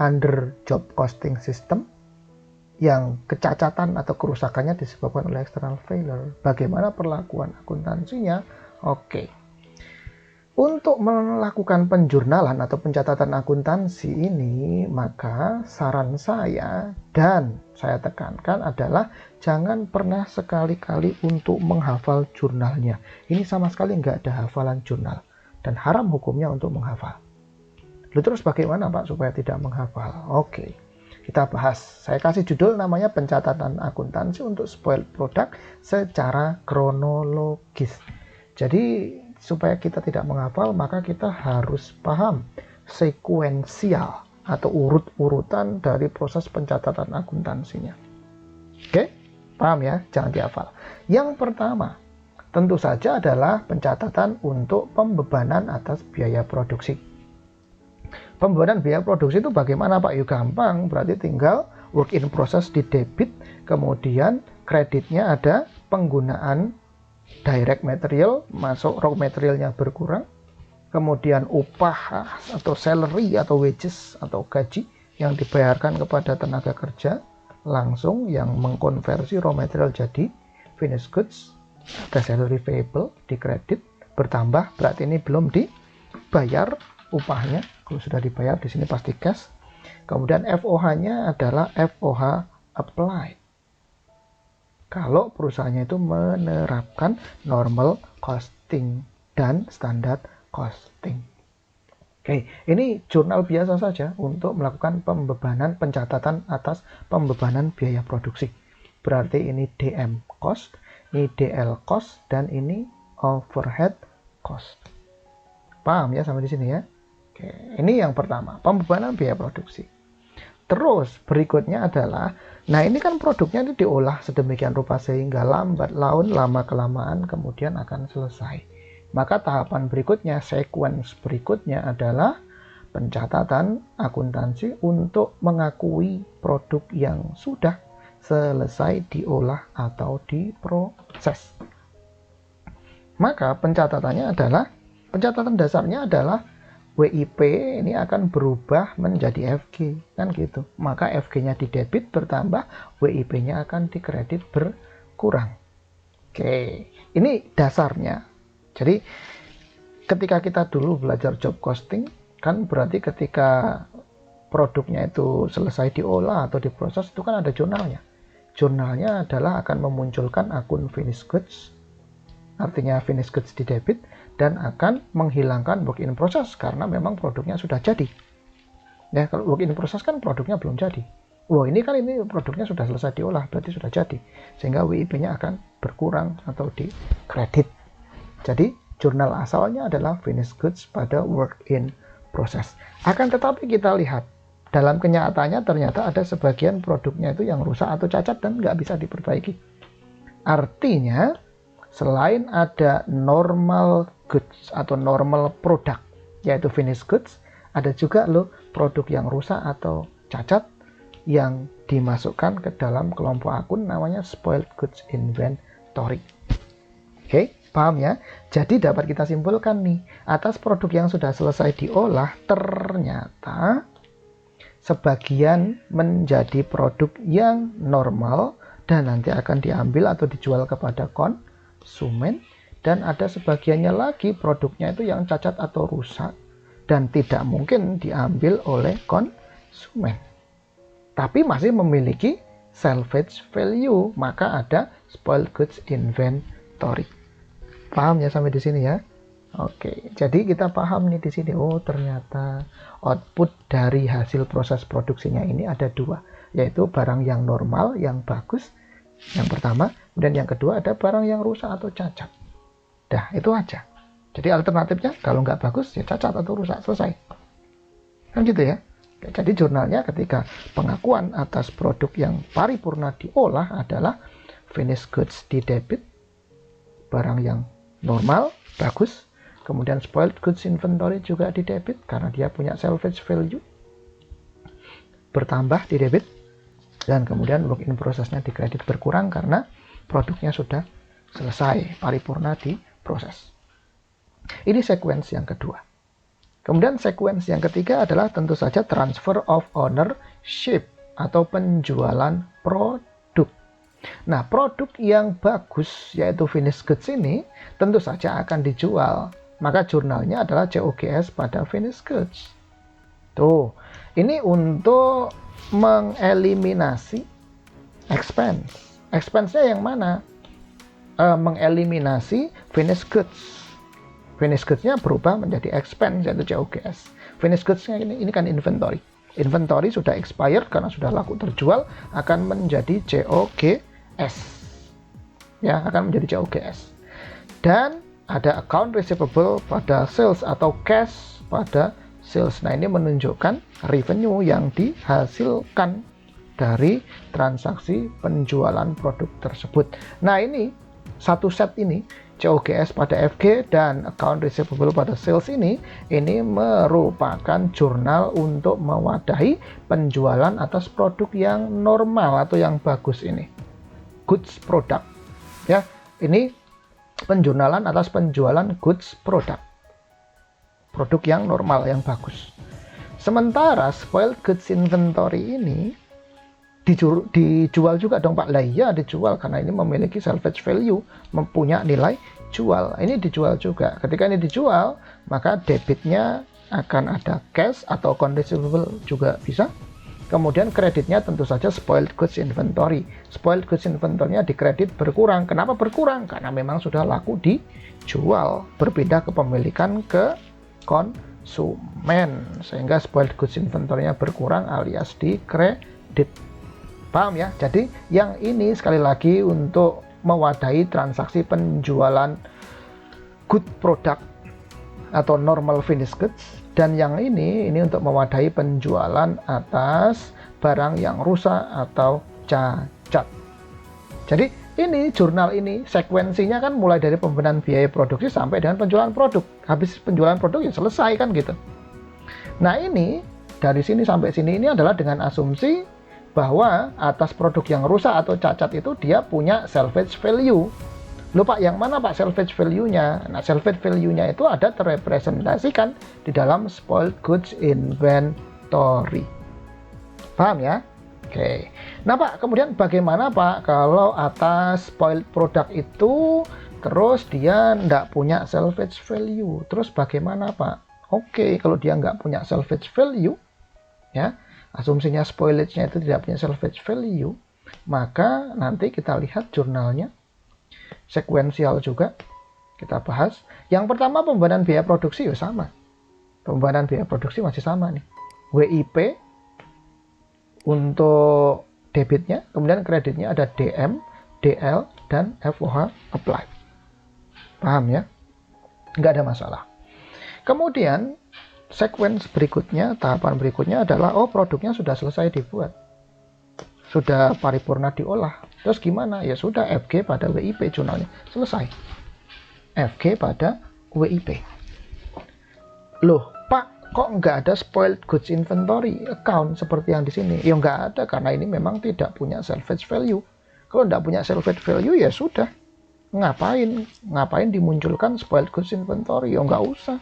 under job costing system yang kecacatan atau kerusakannya disebabkan oleh external failure? Bagaimana perlakuan akuntansinya? Oke. Untuk melakukan penjurnalan atau pencatatan akuntansi ini, maka saran saya dan saya tekankan adalah jangan pernah sekali-kali untuk menghafal jurnalnya. Ini sama sekali nggak ada hafalan jurnal dan haram hukumnya untuk menghafal. Lalu terus bagaimana Pak supaya tidak menghafal? Oke. Kita bahas. Saya kasih judul namanya pencatatan akuntansi untuk spoiled product secara kronologis. Jadi supaya kita tidak menghafal, maka kita harus paham sekuensial atau urut-urutan dari proses pencatatan akuntansinya. Oke? Paham ya? Jangan dihafal. Yang pertama, tentu saja adalah pencatatan untuk pembebanan atas biaya produksi. Pembebanan biaya produksi itu bagaimana Pak? Yuk gampang, berarti tinggal work in process di debit, kemudian kreditnya ada penggunaan direct material, masuk raw materialnya berkurang, kemudian upah atau salary atau wages atau gaji yang dibayarkan kepada tenaga kerja langsung yang mengkonversi raw material jadi finished goods, ada salary payable di kredit bertambah, berarti ini belum dibayar upahnya. Kalau sudah dibayar di sini pasti cash. Kemudian FOH-nya adalah FOH applied. Kalau perusahaannya itu menerapkan normal costing dan standar costing. Oke, ini jurnal biasa saja untuk melakukan pembebanan pencatatan atas pembebanan biaya produksi. Berarti ini DM cost, ini DL cost, dan ini overhead cost. Paham ya sampai di sini ya? Oke, ini yang pertama, pembebanan biaya produksi. Terus berikutnya adalah, nah ini kan produknya itu diolah sedemikian rupa sehingga lambat laun, lama kelamaan kemudian akan selesai. Maka tahapan berikutnya, sequence berikutnya adalah pencatatan akuntansi untuk mengakui produk yang sudah selesai diolah atau diproses. Maka pencatatan dasarnya adalah WIP ini akan berubah menjadi FG, kan gitu. Maka FG-nya di debit bertambah, WIP-nya akan dikredit berkurang. Oke, ini dasarnya. Jadi ketika kita dulu belajar job costing, kan berarti ketika produknya itu selesai diolah atau diproses itu kan ada jurnalnya. jurnalnya adalah akan memunculkan akun finished goods, artinya finished goods di debit, dan akan menghilangkan work in process karena memang produknya sudah jadi. Ya, kalau work in process kan produknya belum jadi. Wah, ini produknya sudah selesai diolah, berarti sudah jadi. Sehingga WIP-nya akan berkurang atau di kredit. Jadi, jurnal asalnya adalah finished goods pada work in process. Akan tetapi kita lihat, dalam kenyataannya ternyata ada sebagian produknya itu yang rusak atau cacat dan nggak bisa diperbaiki. Artinya, selain ada normal goods atau normal product, yaitu finished goods, ada juga loh produk yang rusak atau cacat yang dimasukkan ke dalam kelompok akun namanya spoiled goods inventory. Oke, paham ya? Jadi dapat kita simpulkan nih, atas produk yang sudah selesai diolah, ternyata sebagian menjadi produk yang normal dan nanti akan diambil atau dijual kepada konsumen, dan ada sebagiannya lagi produknya itu yang cacat atau rusak dan tidak mungkin diambil oleh konsumen, tapi masih memiliki salvage value, maka ada spoiled goods inventory. Paham ya sampai di sini ya? Oke, jadi kita paham nih di sini. Oh, ternyata output dari hasil proses produksinya ini ada dua, yaitu barang yang normal, yang bagus, yang pertama, kemudian yang kedua ada barang yang rusak atau cacat. Dah, itu aja. Jadi alternatifnya kalau nggak bagus ya cacat atau rusak, selesai. Kan gitu ya. Jadi jurnalnya ketika pengakuan atas produk yang paripurna diolah adalah finished goods di debit, barang yang normal, bagus, kemudian spoiled goods inventory juga di debit karena dia punya salvage value, bertambah di debit, dan kemudian work in process-nya di kredit berkurang karena produknya sudah selesai, paripurna di proses. Ini sequence yang kedua. Kemudian sequence yang ketiga adalah tentu saja transfer of ownership atau penjualan produk. Nah, produk yang bagus yaitu finished goods ini tentu saja akan dijual. Maka jurnalnya adalah COGS pada finished goods. Tuh, ini untuk mengeliminasi expense. Expense-nya yang mana? Mengeliminasi finished goods. Finished goods-nya berubah menjadi expense, yaitu COGS. Finished goods-nya ini kan inventory. Inventory sudah expired karena sudah laku terjual, akan menjadi COGS. Ya, akan menjadi COGS. Dan ada account receivable pada sales atau cash pada sales. Nah, ini menunjukkan revenue yang dihasilkan dari transaksi penjualan produk tersebut. Nah, ini satu set ini, COGS pada FG dan account receivable pada sales ini merupakan jurnal untuk mewadahi penjualan atas produk yang normal atau yang bagus ini. Goods product. Ya, ini penjurnalan atas penjualan goods product. Produk yang normal, yang bagus. Sementara spoiled goods inventory ini dijual juga dong Pak. Lah iya dijual karena ini memiliki salvage value, mempunyai nilai jual. Ini dijual juga. Ketika ini dijual, maka debitnya akan ada cash atau account receivable juga bisa. Kemudian kreditnya tentu saja spoiled goods inventory. Spoiled goods inventory-nya di kredit berkurang. Kenapa berkurang? Karena memang sudah laku dijual, berpindah kepemilikan ke konsumen, sehingga spoiled goods inventory-nya berkurang alias di kredit. Paham ya? Jadi yang ini sekali lagi untuk mewadahi transaksi penjualan good product atau normal finished goods, dan yang ini untuk mewadahi penjualan atas barang yang rusak atau cacat. Jadi ini jurnal ini sekuensinya kan mulai dari pembenahan biaya produksi sampai dengan penjualan produk. Habis penjualan produk ya selesai kan gitu. Nah, ini dari sini sampai sini ini adalah dengan asumsi bahwa atas produk yang rusak atau cacat itu dia punya salvage value. Loh Pak, yang mana Pak salvage value-nya? Nah, salvage value-nya itu ada terrepresentasikan di dalam spoiled goods inventory. Paham ya? Oke. Nah Pak, kemudian bagaimana Pak kalau atas spoiled product itu terus dia nggak punya salvage value? Terus bagaimana Pak? Oke, kalau dia nggak punya salvage value, ya, asumsinya spoilage-nya itu tidak punya salvage value, Maka nanti kita lihat jurnalnya, sekuensial juga kita bahas. Yang pertama pembebanan biaya produksi ya sama. Pembebanan biaya produksi masih sama nih. WIP untuk debitnya, kemudian kreditnya ada DM, DL, dan FOH apply. Paham ya? Nggak ada masalah. Kemudian sequence berikutnya, tahapan berikutnya adalah produknya sudah selesai dibuat, sudah paripurna diolah. Terus gimana? Ya sudah, FG pada WIP jurnalnya selesai. FG pada WIP. Loh, Pak, kok nggak ada spoiled goods inventory account seperti yang di sini? Ya nggak ada, karena ini memang tidak punya salvage value. Kalau nggak punya salvage value ya sudah. Ngapain dimunculkan spoiled goods inventory? Ya nggak usah.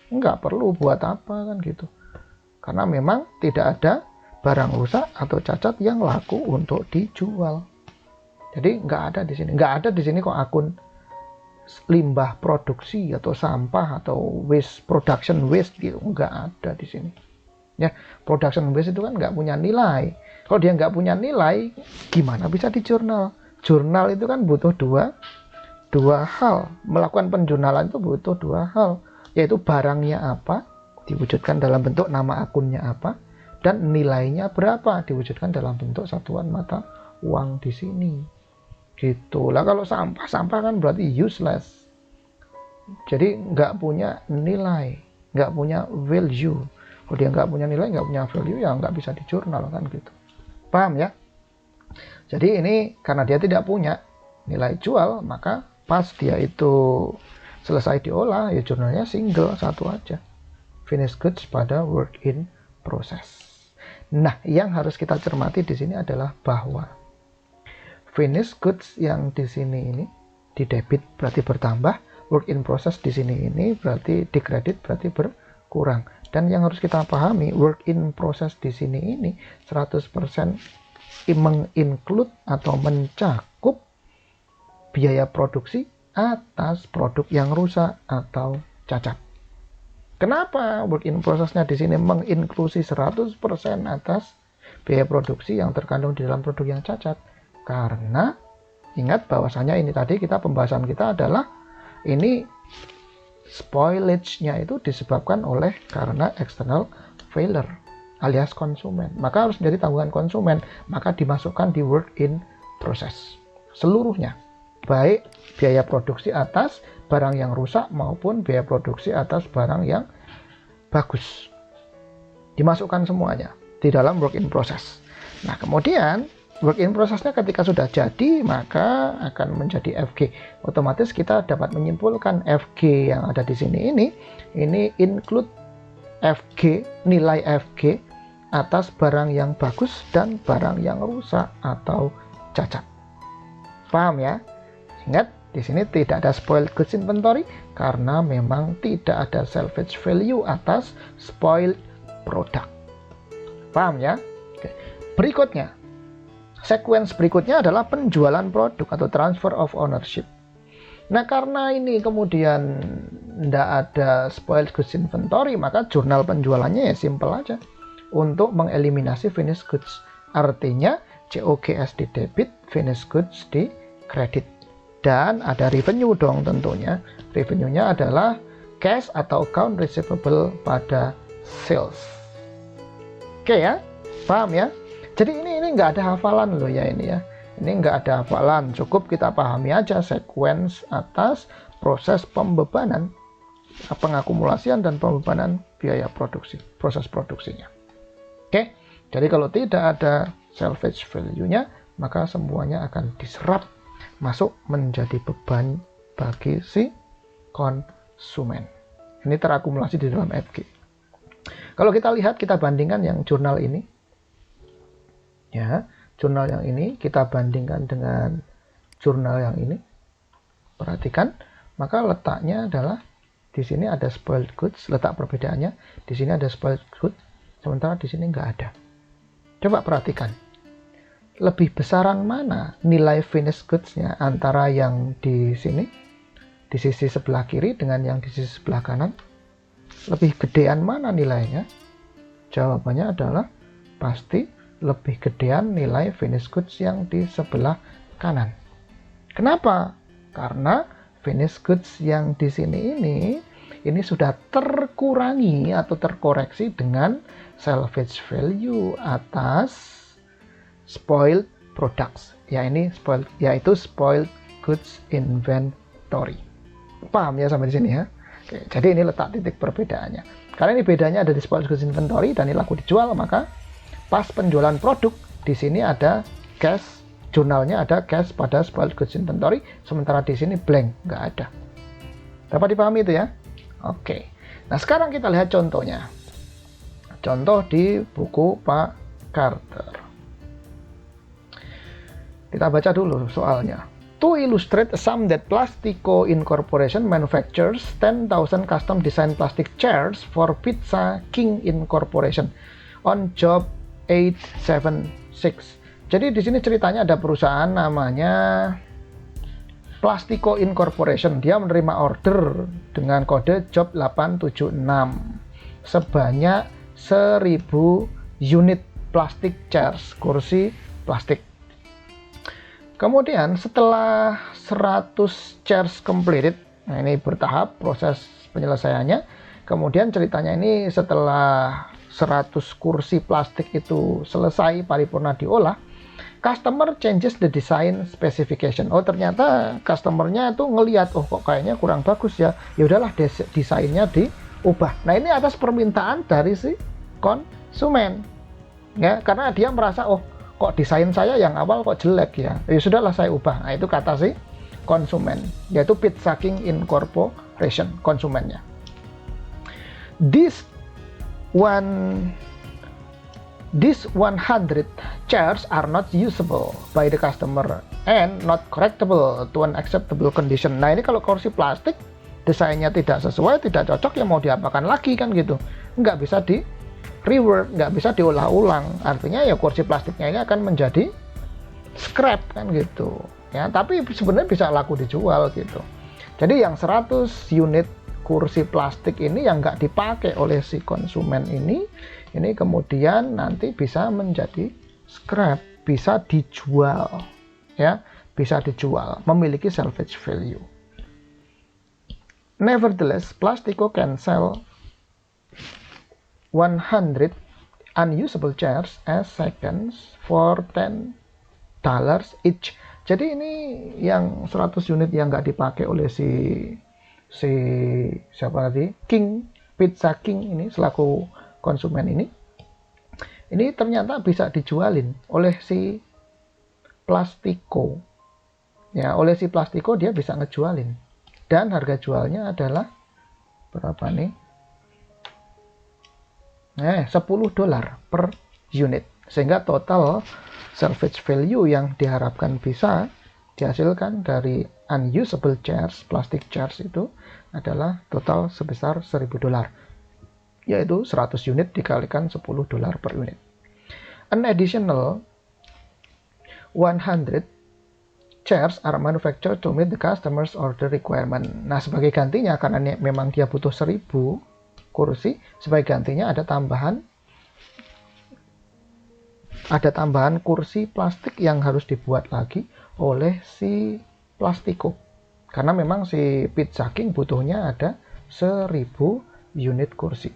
Nggak perlu, buat apa kan gitu. Karena memang tidak ada barang rusak atau cacat yang laku untuk dijual. Jadi nggak ada di sini. Nggak ada di sini kok akun limbah produksi atau sampah atau waste, production waste gitu. Nggak ada di sini. Ya, production waste itu kan nggak punya nilai. Kalau dia nggak punya nilai, gimana bisa di jurnal? Jurnal itu kan butuh dua hal. Melakukan penjurnalan itu butuh dua hal, yaitu barangnya apa, diwujudkan dalam bentuk nama akunnya apa, dan nilainya berapa, diwujudkan dalam bentuk satuan mata uang di sini. Gitu lah. Kalau sampah kan berarti useless. Jadi nggak punya nilai, nggak punya value. Kalau dia nggak punya nilai, nggak punya value, ya nggak bisa di jurnal kan gitu. Paham ya? Jadi ini karena dia tidak punya nilai jual, maka pas dia itu selesai diolah, ya jurnalnya single, satu aja. Finished goods pada work in process. Nah, yang harus kita cermati di sini adalah bahwa finished goods yang di sini ini di debit berarti bertambah, work in process di sini ini berarti di kredit berarti berkurang. Dan yang harus kita pahami, work in process di sini ini 100% menginclude atau mencakup biaya produksi atas produk yang rusak atau cacat. Kenapa work in process-nya di sini menginklusi 100% atas biaya produksi yang terkandung di dalam produk yang cacat? Karena ingat bahwasanya ini tadi pembahasan kita adalah ini spoilage-nya itu disebabkan oleh karena external failure alias konsumen. Maka harus menjadi tanggungan konsumen, maka dimasukkan di work in process seluruhnya. Baik biaya produksi atas barang yang rusak maupun biaya produksi atas barang yang bagus. Dimasukkan semuanya di dalam work in process. Nah, kemudian work in process-nya ketika sudah jadi, maka akan menjadi FG. Otomatis kita dapat menyimpulkan FG yang ada di sini ini include FG, nilai FG atas barang yang bagus dan barang yang rusak atau cacat. Paham ya? Ingat, di sini tidak ada spoiled goods inventory karena memang tidak ada salvage value atas spoiled product. Paham ya? Oke. Berikutnya, sequence berikutnya adalah penjualan produk atau transfer of ownership. Nah, karena ini kemudian tidak ada spoiled goods inventory, maka jurnal penjualannya ya simple aja untuk mengeliminasi finished goods. Artinya COGS di debit, finished goods di kredit. Dan ada revenue dong tentunya. Revenue-nya adalah cash atau account receivable pada sales. Oke ya, paham ya? Jadi ini nggak ada hafalan loh ya ini ya. Ini nggak ada hafalan, cukup kita pahami aja sequence atas proses pembebanan, pengakumulasian dan pembebanan biaya produksi, proses produksinya. Oke, jadi kalau tidak ada salvage value-nya, maka semuanya akan diserap masuk menjadi beban bagi si konsumen. Ini terakumulasi di dalam FG. Kalau kita lihat, kita bandingkan yang jurnal ini. Ya, jurnal yang ini kita bandingkan dengan jurnal yang ini. Perhatikan, maka letaknya adalah di sini ada spoiled goods, letak perbedaannya. Di sini ada spoiled goods, sementara di sini nggak ada. Coba perhatikan, lebih besaran mana nilai finished goods-nya antara yang di sini, di sisi sebelah kiri dengan yang di sisi sebelah kanan? Lebih gedean mana nilainya? Jawabannya adalah pasti lebih gedean nilai finished goods yang di sebelah kanan. Kenapa? Karena finished goods yang di sini ini sudah terkurangi atau terkoreksi dengan salvage value atas spoiled products. Ya, ini yaitu spoiled goods inventory. Paham ya sampai di sini ya? Oke, jadi ini letak titik perbedaannya. Karena ini bedanya ada di spoiled goods inventory dan ini laku dijual, maka pas penjualan produk di sini ada cash, jurnalnya ada cash pada spoiled goods inventory, sementara di sini blank, nggak ada. Dapat dipahami itu ya? Oke. Nah, sekarang kita lihat contohnya. Contoh di buku Pak Carter. Kita baca dulu soalnya. To illustrate a sum that Plastico Incorporation manufactures 10,000 custom design plastic chairs for Pizza King Incorporation on job 876. Jadi di sini ceritanya ada perusahaan namanya Plastico Incorporation. Dia menerima order dengan kode job 876 sebanyak 1000 unit plastic chairs, kursi plastik. Kemudian setelah 100 chairs completed, nah ini bertahap proses penyelesaiannya. Kemudian ceritanya ini setelah 100 kursi plastik itu selesai paripurna diolah, customer changes the design specification. Oh, ternyata customernya itu ngelihat, oh kok kayaknya kurang bagus ya. Ya udahlah, desainnya diubah. Nah, ini atas permintaan dari si konsumen. Ya, karena dia merasa, oh kok desain saya yang awal kok jelek ya. Ya sudahlah, saya ubah. Nah, itu kata si konsumen, yaitu Pizza King Incorporation, konsumennya. These 100 chairs are not usable by the customer and not correctable to an acceptable condition. Nah, ini kalau kursi plastik desainnya tidak sesuai, tidak cocok, ya mau diapakan lagi kan gitu. Nggak bisa di rework, nggak bisa diolah ulang. Artinya ya kursi plastiknya ini akan menjadi scrap kan gitu. Ya, tapi sebenarnya bisa laku dijual gitu. Jadi yang 100 unit kursi plastik ini yang nggak dipakai oleh si konsumen ini kemudian nanti bisa menjadi scrap, bisa dijual, ya, bisa dijual, memiliki salvage value. Nevertheless, Plastico can sell 100 unusable chairs as seconds for $10 each. Jadi ini yang 100 unit yang nggak dipakai oleh si siapa tadi, Pizza King ini selaku konsumen ini ternyata bisa dijualin oleh si Plastico. Ya, oleh si Plastico dia bisa ngejualin. Dan harga jualnya adalah berapa nih? $10 per unit. Sehingga total salvage value yang diharapkan bisa dihasilkan dari unusable chairs, plastic chairs itu adalah total sebesar $1.000, yaitu 100 unit dikalikan $10 per unit. An additional 100 chairs are manufactured to meet the customer's order requirement. Nah, sebagai gantinya, karena memang dia butuh 1000 kursi, sebagai gantinya ada tambahan kursi plastik yang harus dibuat lagi oleh si Plastico. Karena memang si Pizza King butuhnya ada 1000 unit kursi.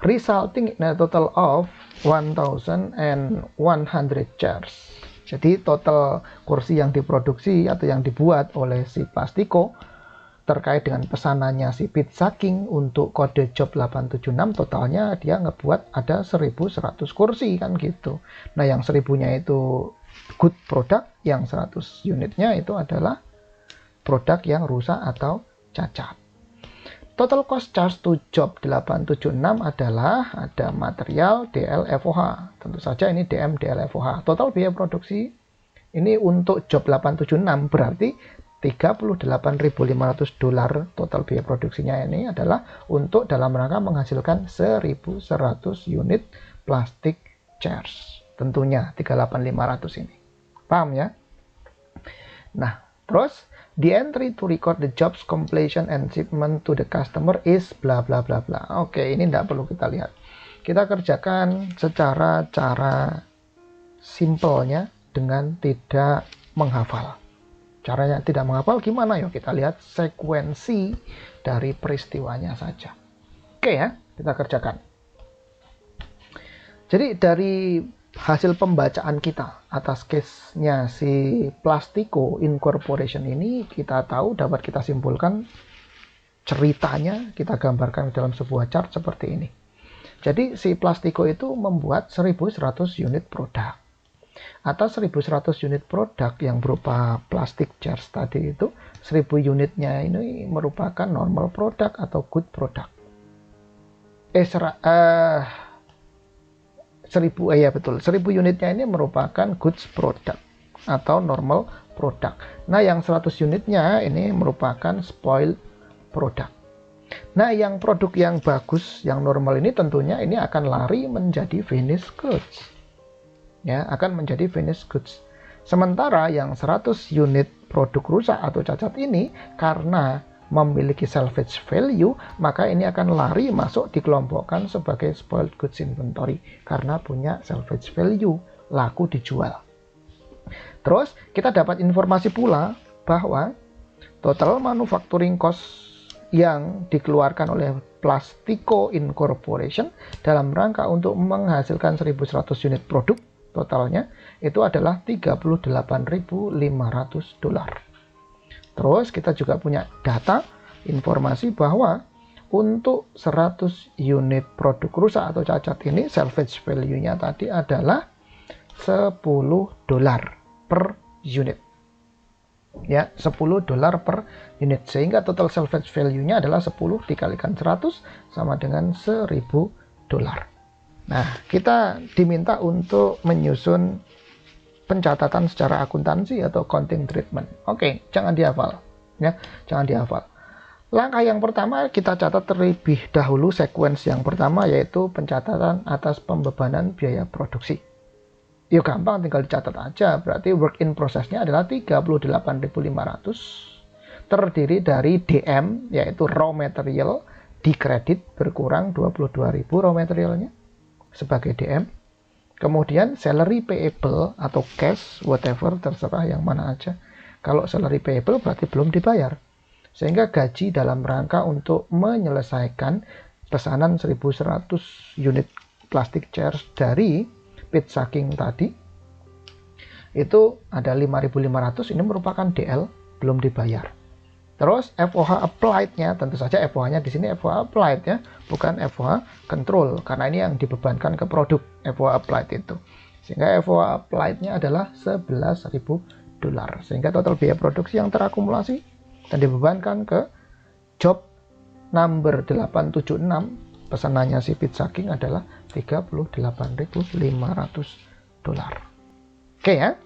Resulting in a total of 1,100 chairs. Jadi total kursi yang diproduksi atau yang dibuat oleh si Plastico terkait dengan pesanannya si Pizza King untuk kode job 876, totalnya dia ngebuat ada 1.100 kursi kan gitu. Nah, yang 1000-nya itu good product, yang 100 unitnya itu adalah produk yang rusak atau cacat. Total cost charge to job 876 adalah ada material DLFOH. Tentu saja ini DM DLFOH. Total biaya produksi ini untuk job 876 berarti $38.500 total biaya produksinya ini adalah untuk dalam rangka menghasilkan 1.100 unit plastic chairs. Tentunya 38.500 ini. Paham ya? Nah, terus the entry to record the job's completion and shipment to the customer is bla bla bla bla. Oke, ini tidak perlu kita lihat. Kita kerjakan secara cara simpelnya dengan tidak menghafal. Caranya tidak menghafal gimana? Yuk kita lihat sekuensi dari peristiwanya saja. Oke ya, kita kerjakan. Jadi dari hasil pembacaan kita atas case-nya si Plastico Incorporation ini, kita tahu, dapat kita simpulkan ceritanya, kita gambarkan dalam sebuah chart seperti ini. Jadi si Plastico itu membuat 1100 unit produk. Atas 1100 unit produk yang berupa plastik chairs tadi itu, 1000 unitnya ini merupakan normal product atau good product. 1000 unitnya ini merupakan goods product atau normal product. Nah, yang 100 unitnya ini merupakan spoiled product. Nah, yang produk yang bagus, yang normal ini tentunya ini akan lari menjadi finished goods. Ya, akan menjadi finished goods. Sementara yang 100 unit produk rusak atau cacat ini karena memiliki salvage value, maka ini akan lari masuk dikelompokkan sebagai spoiled goods inventory karena punya salvage value, laku dijual. Terus kita dapat informasi pula bahwa total manufacturing cost yang dikeluarkan oleh Plastico Incorporation dalam rangka untuk menghasilkan 1100 unit produk totalnya itu adalah $38.500. Terus kita juga punya data informasi bahwa untuk 100 unit produk rusak atau cacat ini salvage value-nya tadi adalah $10 per unit. Ya, $10 per unit, sehingga total salvage value-nya adalah 10 dikalikan 100 sama dengan $1000. Nah, kita diminta untuk menyusun pencatatan secara akuntansi atau accounting treatment. Oke, jangan dihafal. Ya, jangan dihafal. Langkah yang pertama kita catat terlebih dahulu sequence yang pertama, yaitu pencatatan atas pembebanan biaya produksi. Yuk gampang, tinggal dicatat aja. Berarti work in process-nya adalah 38.500 terdiri dari DM, yaitu raw material, dikredit berkurang 22.000 raw materialnya sebagai DM. Kemudian salary payable atau cash, whatever, terserah yang mana aja. Kalau salary payable berarti belum dibayar. Sehingga gaji dalam rangka untuk menyelesaikan pesanan 1100 unit plastic chairs dari pit sucking tadi, itu ada 5.500, ini merupakan DL, belum dibayar. Terus FOH applied-nya, tentu saja FOH-nya di sini FOH applied ya, bukan FOH control, karena ini yang dibebankan ke produk FOH applied itu. Sehingga FOH applied-nya adalah $11.000. Sehingga total biaya produksi yang terakumulasi dan dibebankan ke job number 876, pesanannya si pit sucking adalah $38.500. Oke ya.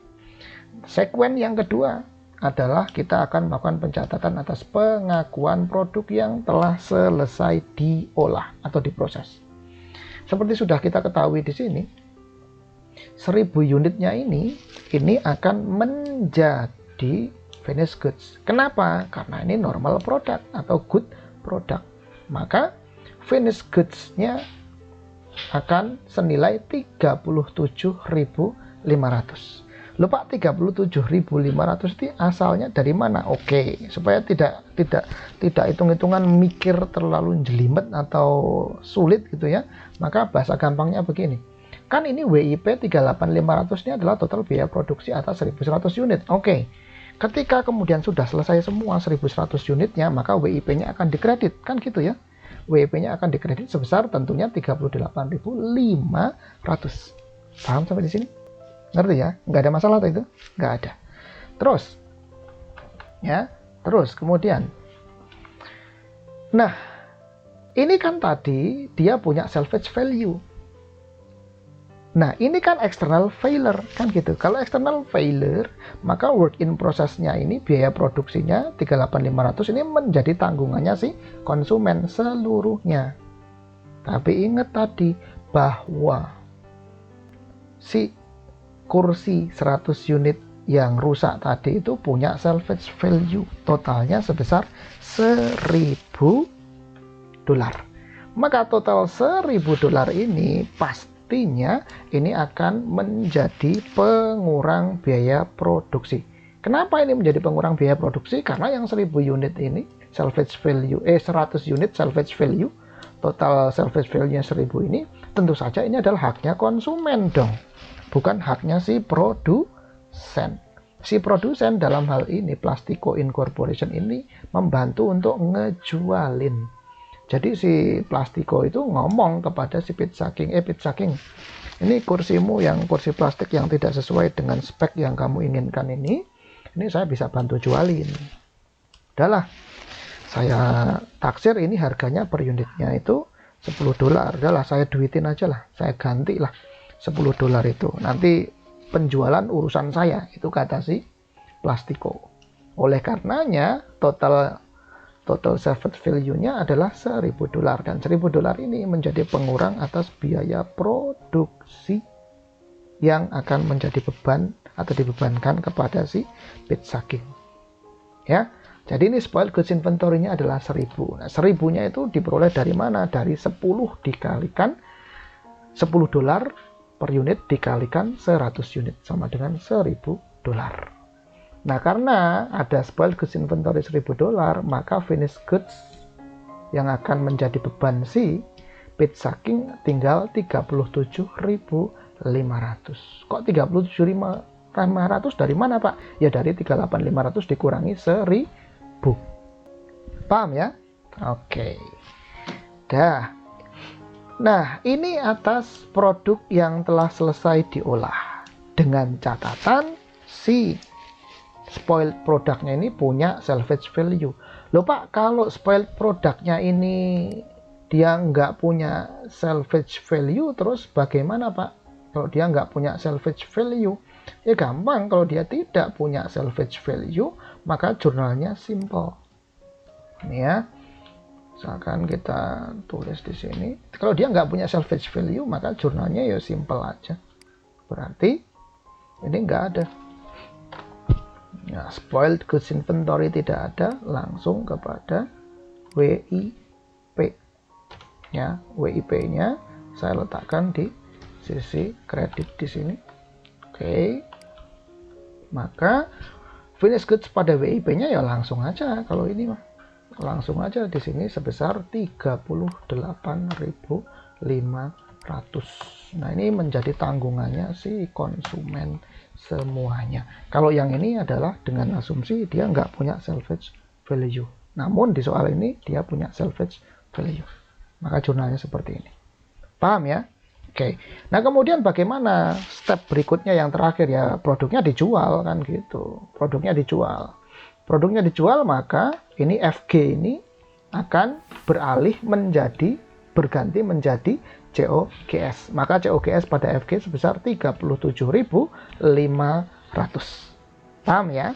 Sekuen yang kedua adalah kita akan melakukan pencatatan atas pengakuan produk yang telah selesai diolah atau diproses. Seperti sudah kita ketahui di sini, 1000 unitnya ini akan menjadi finished goods. Kenapa? Karena ini normal product atau good product. Maka finished goods-nya akan senilai 37.500. Lupa 37.500 itu asalnya dari mana? Oke, supaya tidak hitung-hitungan mikir terlalu jelimet atau sulit gitu ya. Maka bahasa gampangnya begini. Kan ini WIP 38.500 ini adalah total biaya produksi atas 1100 unit. Oke. Ketika kemudian sudah selesai semua 1100 unitnya, maka WIP-nya akan dikredit, kan gitu ya. WIP-nya akan dikredit sebesar tentunya 38.500. Paham sampai di sini? Ngerti ya? Nggak ada masalah atau itu? Nggak ada. Terus, ya, terus kemudian. Nah, ini kan tadi dia punya salvage value. Nah, ini kan external failure, kan gitu. Kalau external failure, maka work in process-nya ini, biaya produksinya 38.500 ini menjadi tanggungannya si konsumen seluruhnya. Tapi ingat tadi bahwa si kursi 100 unit yang rusak tadi itu punya salvage value totalnya sebesar $1.000. Maka total $1.000 ini pastinya ini akan menjadi pengurang biaya produksi. Kenapa ini menjadi pengurang biaya produksi? Karena yang 1000 unit ini salvage value 100 unit salvage value, total salvage value-nya 1000 ini tentu saja ini adalah haknya konsumen dong, bukan haknya si produsen. Si produsen dalam hal ini Plastiko Incorporation ini membantu untuk ngejualin. Jadi si Plastiko itu ngomong kepada si Pizza King, ini kursimu yang kursi plastik yang tidak sesuai dengan spek yang kamu inginkan ini saya bisa bantu jualin. Udahlah, saya taksir ini harganya per unitnya itu $10. Udahlah, saya duitin aja lah, saya ganti lah $10 itu. Nanti penjualan urusan saya, itu kata si Plastiko. Oleh karenanya total salvage value-nya adalah $1.000, dan $1.000 ini menjadi pengurang atas biaya produksi yang akan menjadi beban atau dibebankan kepada si Pizza King. Ya, jadi ini spoiled goods inventory-nya adalah 1000. Nah, 1000-nya itu diperoleh dari mana? Dari 10 dikalikan $10 per unit dikalikan 100 unit sama dengan $1.000. Nah, karena ada spoiled goods inventory $1.000, maka finished goods yang akan menjadi beban si Pizza King tinggal 37.500. Kok 37.500 dari mana, Pak? Ya dari 38.500 dikurangi 1000. Paham ya? Oke. Dah. Nah, ini atas produk yang telah selesai diolah. Dengan catatan si spoiled produknya ini punya salvage value. Loh Pak, kalau spoiled produknya ini dia nggak punya salvage value, terus bagaimana Pak? Kalau dia nggak punya salvage value, ya gampang. Kalau dia tidak punya salvage value, maka jurnalnya simple. Ini ya, misalkan kita tulis di sini. Kalau dia nggak punya salvage value, maka jurnalnya ya simple aja. Berarti ini nggak ada. Nah, spoiled goods inventory tidak ada, langsung kepada WIP. Ya, WIP-nya saya letakkan di sisi kredit di sini. Oke. Maka finished goods pada WIP-nya ya langsung aja kalau ini mah. Langsung aja di sini sebesar 38.500. Nah, ini menjadi tanggungannya si konsumen semuanya. Kalau yang ini adalah dengan asumsi dia nggak punya salvage value. Namun di soal ini dia punya salvage value. Maka jurnalnya seperti ini. Paham ya? Oke. Nah, kemudian bagaimana step berikutnya yang terakhir ya? Produknya dijual kan gitu. Produknya dijual. Produknya dijual, maka ini FG ini akan berganti menjadi COGS. Maka COGS pada FG sebesar 37.500. Paham ya?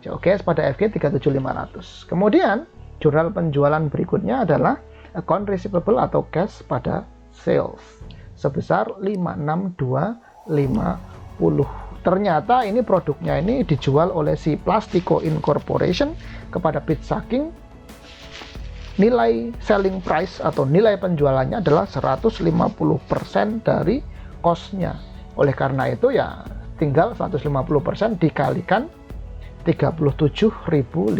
COGS pada FG 37.500. Kemudian jurnal penjualan berikutnya adalah account receivable atau cash pada sales sebesar 56250. Ternyata ini produknya ini dijual oleh si Plastiko Incorporation kepada Pizza King. Nilai selling price atau nilai penjualannya adalah 150% dari cost-nya. Oleh karena itu ya tinggal 150% dikalikan 37.500.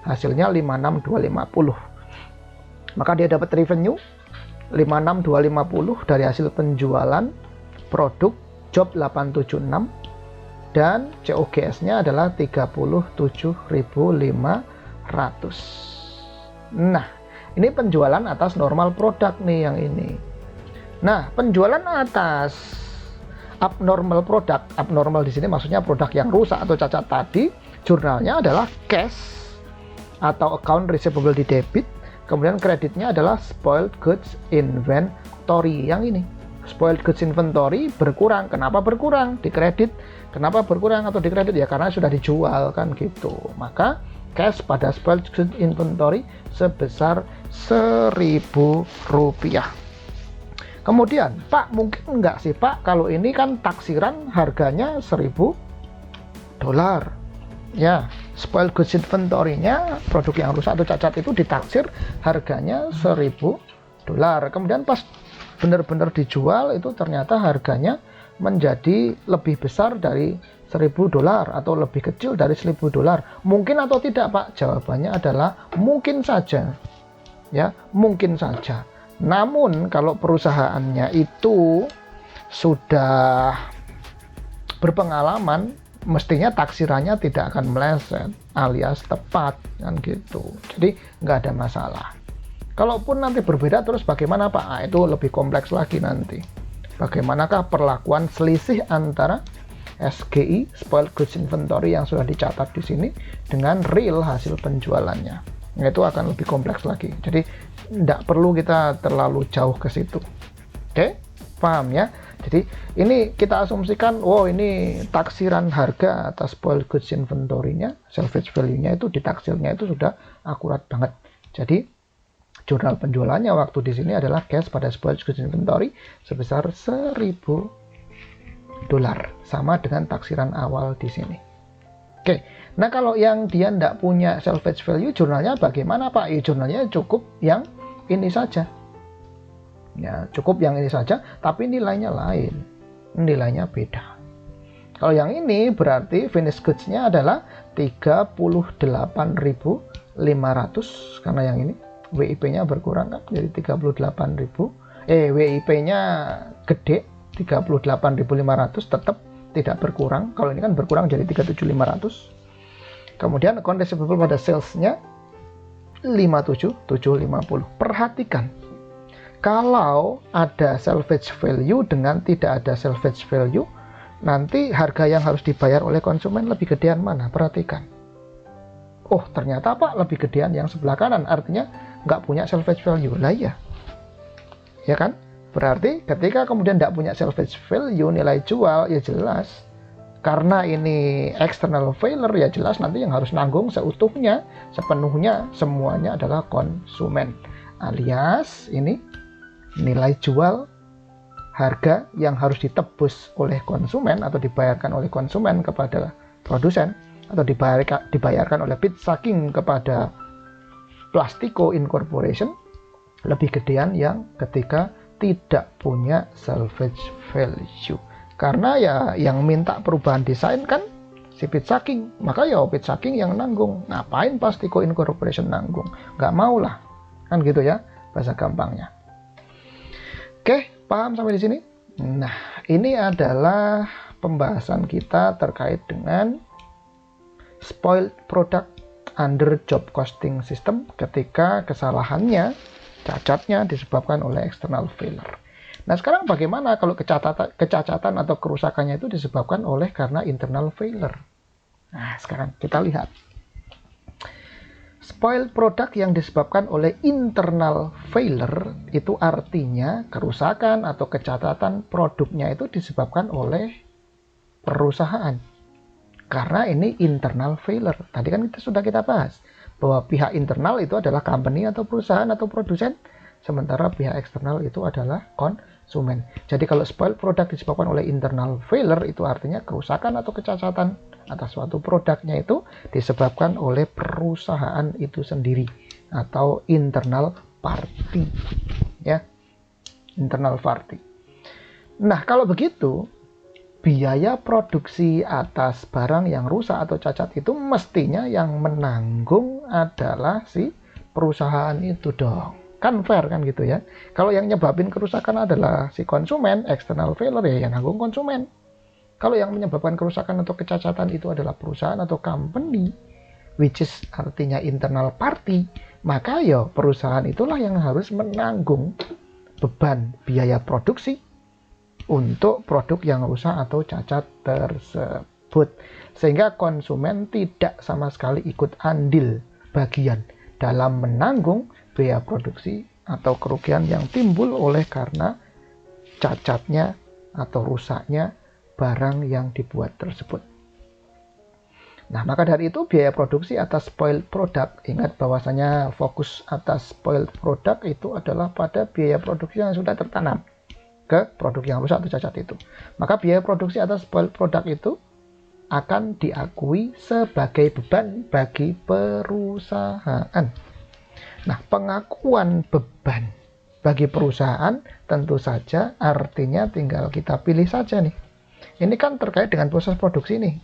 Hasilnya 56.250. Maka dia dapat revenue 56.250 dari hasil penjualan produk job 876 dan COGS-nya adalah 37.500. Nah, ini penjualan atas normal produk nih yang ini. Nah, penjualan atas abnormal produk, abnormal di sini maksudnya produk yang rusak atau cacat tadi, jurnalnya adalah cash atau account receivable di debit, kemudian kreditnya adalah spoiled goods inventory yang ini. Spoiled goods inventory berkurang. Kenapa berkurang? Di kredit. Kenapa berkurang atau di kredit? Ya karena sudah dijual kan gitu. Maka cash pada spoiled goods inventory sebesar Rp1.000. Kemudian, Pak, mungkin enggak sih Pak, kalau ini kan taksiran harganya $1.000. ya spoiled goods inventory-nya, produk yang rusak atau cacat itu ditaksir harganya $1.000. Kemudian pas benar-benar dijual itu ternyata harganya menjadi lebih besar dari $1.000 atau lebih kecil dari $1.000. Mungkin atau tidak, Pak? Jawabannya adalah mungkin saja. Ya, mungkin saja. Namun kalau perusahaannya itu sudah berpengalaman, mestinya taksirannya tidak akan meleset alias tepat, kan gitu. Jadi nggak ada masalah. Kalaupun nanti berbeda terus bagaimana, Pak? Nah, itu lebih kompleks lagi nanti. Bagaimanakah perlakuan selisih antara SGI, spoiled goods inventory, yang sudah dicatat di sini dengan real hasil penjualannya? Itu akan lebih kompleks lagi. Jadi tidak perlu kita terlalu jauh ke situ. Oke, paham ya? Jadi ini kita asumsikan, ini taksiran harga atas spoiled goods inventory-nya, salvage value-nya itu ditaksirnya itu sudah akurat banget. Jadi jurnal penjualannya waktu di sini adalah cash pada spoiled goods inventory sebesar $1.000, sama dengan taksiran awal di sini. Oke, nah kalau yang dia tidak punya salvage value, jurnalnya bagaimana, Pak? Jurnalnya cukup yang ini saja. Ya, cukup yang ini saja, tapi nilainya lain. Nilainya beda. Kalau yang ini berarti finished goods-nya adalah 38.500 karena yang ini WIP-nya berkurang kan jadi 38.000. WIP-nya gede 38.500, tetap tidak berkurang. Kalau ini kan berkurang jadi 37.500. Kemudian account receivable pada sales-nya 57.750. Perhatikan, kalau ada salvage value dengan tidak ada salvage value, nanti harga yang harus dibayar oleh konsumen lebih gedean mana? Perhatikan. Oh, ternyata, Pak, lebih gedean yang sebelah kanan, artinya nggak punya salvage value. Lah ya. Ya kan? Berarti ketika kemudian tidak punya salvage value, nilai jual ya jelas. Karena ini external failure, ya jelas nanti yang harus nanggung seutuhnya, sepenuhnya, semuanya adalah konsumen. Alias ini nilai jual harga yang harus ditebus oleh konsumen atau dibayarkan oleh konsumen kepada produsen atau dibayarkan oleh Pizza King kepada Plastico Incorporation lebih gedean yang ketika tidak punya salvage value. Karena ya yang minta perubahan desain kan si Pizza King, maka ya Pizza King yang nanggung. Ngapain Plastico Incorporation nanggung? Nggak mau lah, kan gitu ya bahasa gampangnya. Oke, paham sampai di sini? Nah, ini adalah pembahasan kita terkait dengan spoiled product under job costing system ketika kesalahannya, cacatnya disebabkan oleh external failure. Nah, sekarang bagaimana kalau kecacatan atau kerusakannya itu disebabkan oleh karena internal failure? Nah, sekarang kita lihat. Spoiled product yang disebabkan oleh internal failure itu artinya kerusakan atau kecacatan produknya itu disebabkan oleh perusahaan. Karena ini internal failure. Tadi kan sudah kita bahas bahwa pihak internal itu adalah company atau perusahaan atau produsen, sementara pihak eksternal itu adalah konsumen. Jadi kalau spoiled product disebabkan oleh internal failure itu artinya kerusakan atau kecacatan atas suatu produknya itu disebabkan oleh perusahaan itu sendiri atau internal party, ya, internal party. Nah, kalau begitu biaya produksi atas barang yang rusak atau cacat itu mestinya yang menanggung adalah si perusahaan itu dong. Kan fair kan gitu ya. Kalau yang nyebabin kerusakan adalah si konsumen, external failure, ya yang nanggung konsumen. Kalau yang menyebabkan kerusakan atau kecacatan itu adalah perusahaan atau company, which is artinya internal party, maka ya perusahaan itulah yang harus menanggung beban biaya produksi untuk produk yang rusak atau cacat tersebut. Sehingga konsumen tidak sama sekali ikut andil bagian dalam menanggung biaya produksi atau kerugian yang timbul oleh karena cacatnya atau rusaknya barang yang dibuat tersebut. Nah, maka dari itu biaya produksi atas spoiled product, ingat bahwasanya fokus atas spoiled product itu adalah pada biaya produksi yang sudah tertanam ke produk yang rusak atau cacat itu. Maka biaya produksi atas spoiled product itu akan diakui sebagai beban bagi perusahaan. Nah, pengakuan beban bagi perusahaan tentu saja artinya tinggal kita pilih saja nih. Ini kan terkait dengan proses produksi nih.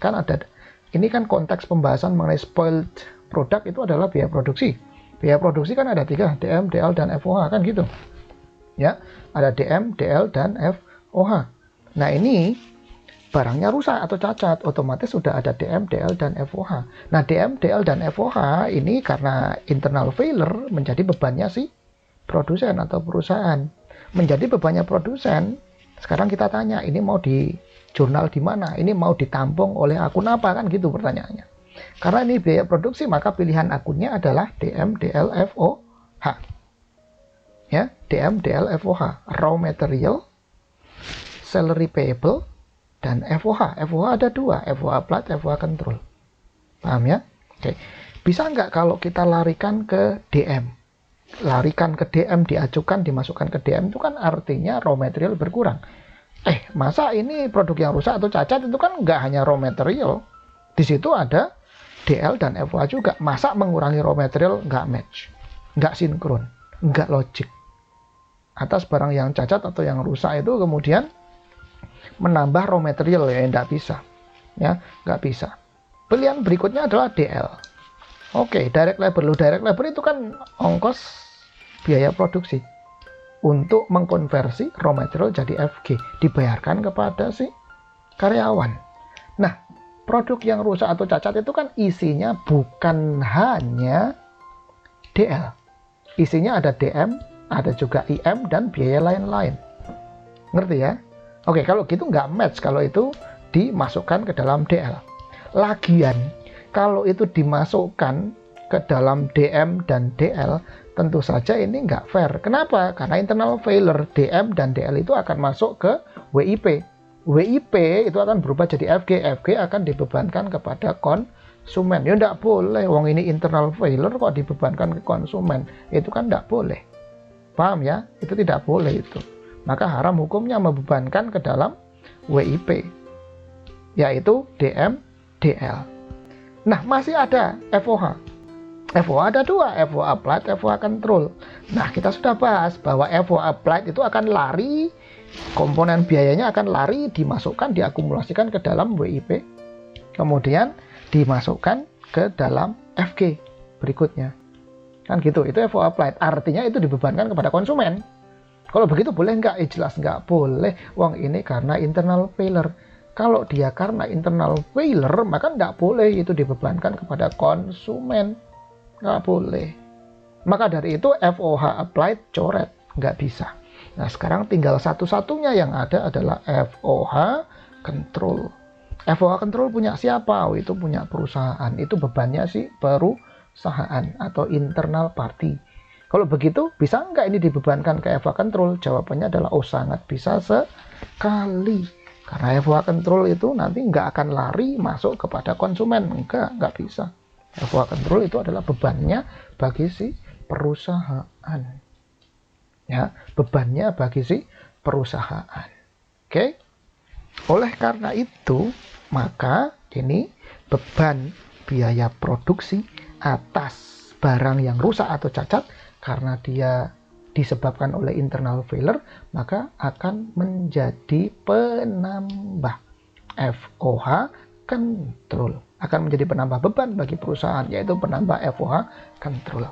Ini kan konteks pembahasan mengenai spoiled product itu adalah biaya produksi. Biaya produksi kan ada 3, DM, DL, dan FOH kan gitu. Ya, ada DM, DL, dan FOH. Nah, ini barangnya rusak atau cacat, otomatis sudah ada DM, DL, dan FOH. Nah, DM, DL, dan FOH ini karena internal failure menjadi bebannya si produsen atau perusahaan. Menjadi bebannya produsen, sekarang kita tanya, ini mau di jurnal di mana? Ini mau ditampung oleh akun apa? Kan gitu pertanyaannya. Karena ini biaya produksi, maka pilihan akunnya adalah DM, DL, FOH. Ya, DM, DL, FOH. Raw material, salary payable, dan FOH. FOH ada 2, FOH applied, FOH control. Paham ya? Oke. Bisa nggak kalau kita larikan ke DM? Larikan ke DM, diajukan, dimasukkan ke DM, itu kan artinya raw material berkurang. Masa ini produk yang rusak atau cacat itu kan nggak hanya raw material. Di situ ada DL dan FOH juga. Masa mengurangi raw material nggak match, nggak sinkron, nggak logik. Atas barang yang cacat atau yang rusak itu kemudian menambah raw material ya, nggak bisa. Ya, nggak bisa. Pilihan berikutnya adalah DL. Oke, direct labor. Direct labor itu kan ongkos biaya produksi untuk mengkonversi raw material jadi FG, dibayarkan kepada si karyawan. Nah, produk yang rusak atau cacat itu kan isinya bukan hanya DL. Isinya ada DM, ada juga IM, dan biaya lain-lain. Ngerti ya? Oke, kalau gitu nggak match kalau itu dimasukkan ke dalam DL. Lagian, kalau itu dimasukkan ke dalam DM dan DL, tentu saja ini nggak fair. Kenapa? Karena internal failure DM dan DL itu akan masuk ke WIP. WIP itu akan berubah jadi FG. FG akan dibebankan kepada konsumen. Ya nggak boleh. Wong ini internal failure kok dibebankan ke konsumen. Itu kan nggak boleh. Paham ya? Itu tidak boleh itu. Maka haram hukumnya membebankan ke dalam WIP, yaitu DM, DL. Nah, masih ada FOH. FOH ada 2, FOH applied, FOH control. Nah, kita sudah bahas bahwa FOH applied itu akan lari, komponen biayanya akan lari, dimasukkan, diakumulasikan ke dalam WIP, kemudian dimasukkan ke dalam FG berikutnya. Kan gitu, itu FOH applied. Artinya itu dibebankan kepada konsumen. Kalau begitu boleh nggak? Jelas nggak boleh. Wong ini karena internal failure. Kalau dia karena internal failure, maka nggak boleh itu dibebankan kepada konsumen. Nggak boleh. Maka dari itu FOH applied coret. Nggak bisa. Nah, sekarang tinggal satu-satunya yang ada adalah FOH control. FOH control punya siapa? Oh, itu punya perusahaan. Itu bebannya sih perusahaan atau internal party. Kalau begitu, bisa nggak ini dibebankan ke FOH control? Jawabannya adalah sangat bisa sekali. Karena FOH control itu nanti nggak akan lari masuk kepada konsumen. Nggak bisa. FOH control itu adalah bebannya bagi si perusahaan. Ya, bebannya bagi si perusahaan. Oke? Oleh karena itu, maka ini beban biaya produksi atas barang yang rusak atau cacat karena dia disebabkan oleh internal failure, maka akan menjadi penambah FOH control. Akan menjadi penambah beban bagi perusahaan, yaitu penambah FOH control.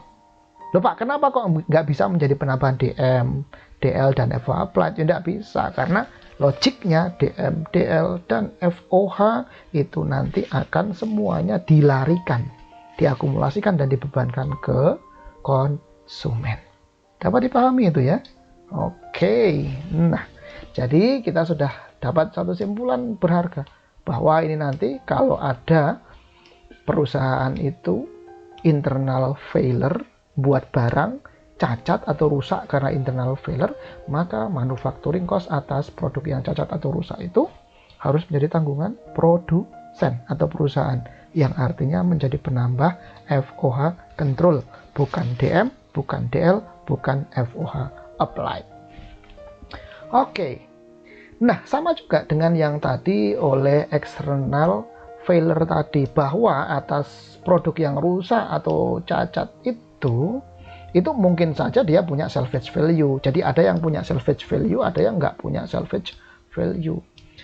Loh Pak, kenapa kok nggak bisa menjadi penambahan DM, DL, dan FOH applied? Ya nggak bisa, karena logiknya DM, DL, dan FOH itu nanti akan semuanya dilarikan, diakumulasikan, dan dibebankan ke konsumen. Dapat dipahami itu ya? Oke. Nah, jadi kita sudah dapat satu simpulan berharga bahwa ini nanti kalau ada perusahaan itu internal failure buat barang cacat atau rusak karena internal failure, maka manufacturing cost atas produk yang cacat atau rusak itu harus menjadi tanggungan produsen atau perusahaan, yang artinya menjadi penambah FOH control, bukan DM, bukan DL, bukan FOH applied. Oke. Nah, sama juga dengan yang tadi oleh external failure tadi, bahwa atas produk yang rusak atau cacat itu mungkin saja dia punya salvage value. Jadi ada yang punya salvage value, ada yang nggak punya salvage value.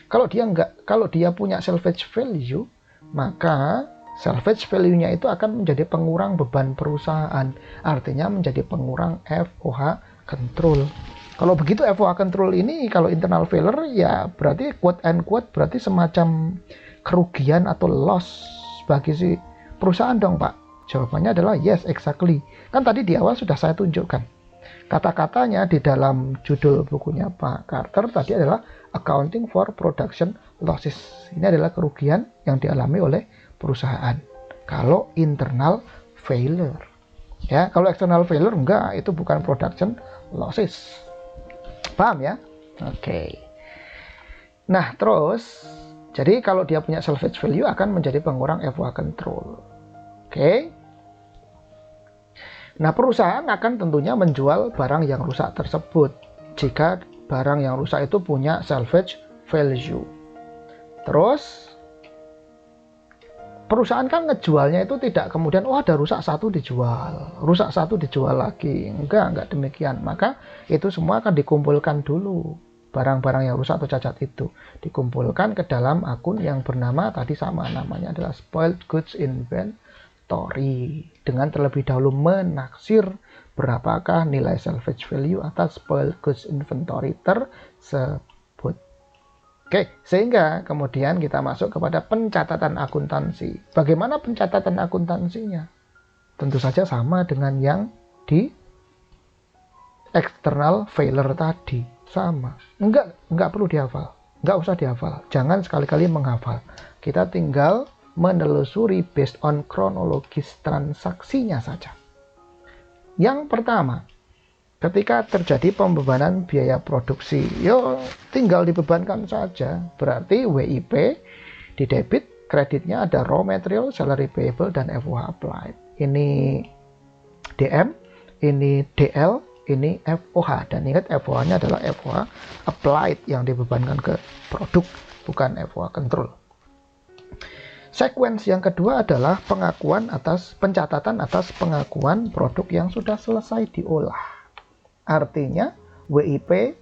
Kalau dia punya salvage value, maka salvage value-nya itu akan menjadi pengurang beban perusahaan. Artinya menjadi pengurang FOH control. Kalau begitu FOH control ini kalau internal failure ya berarti quote and quote berarti semacam kerugian atau loss bagi si perusahaan dong, Pak. Jawabannya adalah yes, exactly. Kan tadi di awal sudah saya tunjukkan. Kata-katanya di dalam judul bukunya Pak Carter tadi adalah accounting for production losses. Ini adalah kerugian yang dialami oleh perusahaan kalau internal failure. Ya, kalau external failure enggak, itu bukan production losses. Paham ya? Oke. Nah, terus jadi kalau dia punya salvage value akan menjadi pengurang FOH control. Oke. Nah, perusahaan akan tentunya menjual barang yang rusak tersebut jika barang yang rusak itu punya salvage value. Terus perusahaan kan ngejualnya itu tidak kemudian ada rusak satu dijual lagi. Enggak demikian. Maka itu semua akan dikumpulkan dulu. Barang-barang yang rusak atau cacat itu dikumpulkan ke dalam akun yang bernama tadi sama, namanya adalah spoiled goods inventory, dengan terlebih dahulu menaksir berapakah nilai salvage value atas spoiled goods inventory tersebut. Oke, sehingga kemudian kita masuk kepada pencatatan akuntansi. Bagaimana pencatatan akuntansinya? Tentu saja sama dengan yang di external failure tadi, sama. Enggak perlu dihafal, enggak usah dihafal. Jangan sekali-kali menghafal. Kita tinggal menelusuri based on kronologis transaksinya saja. Yang pertama, ketika terjadi pembebanan biaya produksi, tinggal dibebankan saja. Berarti WIP di debit, kreditnya ada raw material, salary payable, dan FOH applied. Ini DM, ini DL, ini FOH. Dan ingat FOH-nya adalah FOH applied yang dibebankan ke produk, bukan FOH control. Sequence yang kedua adalah pencatatan atas pengakuan produk yang sudah selesai diolah. Artinya WIP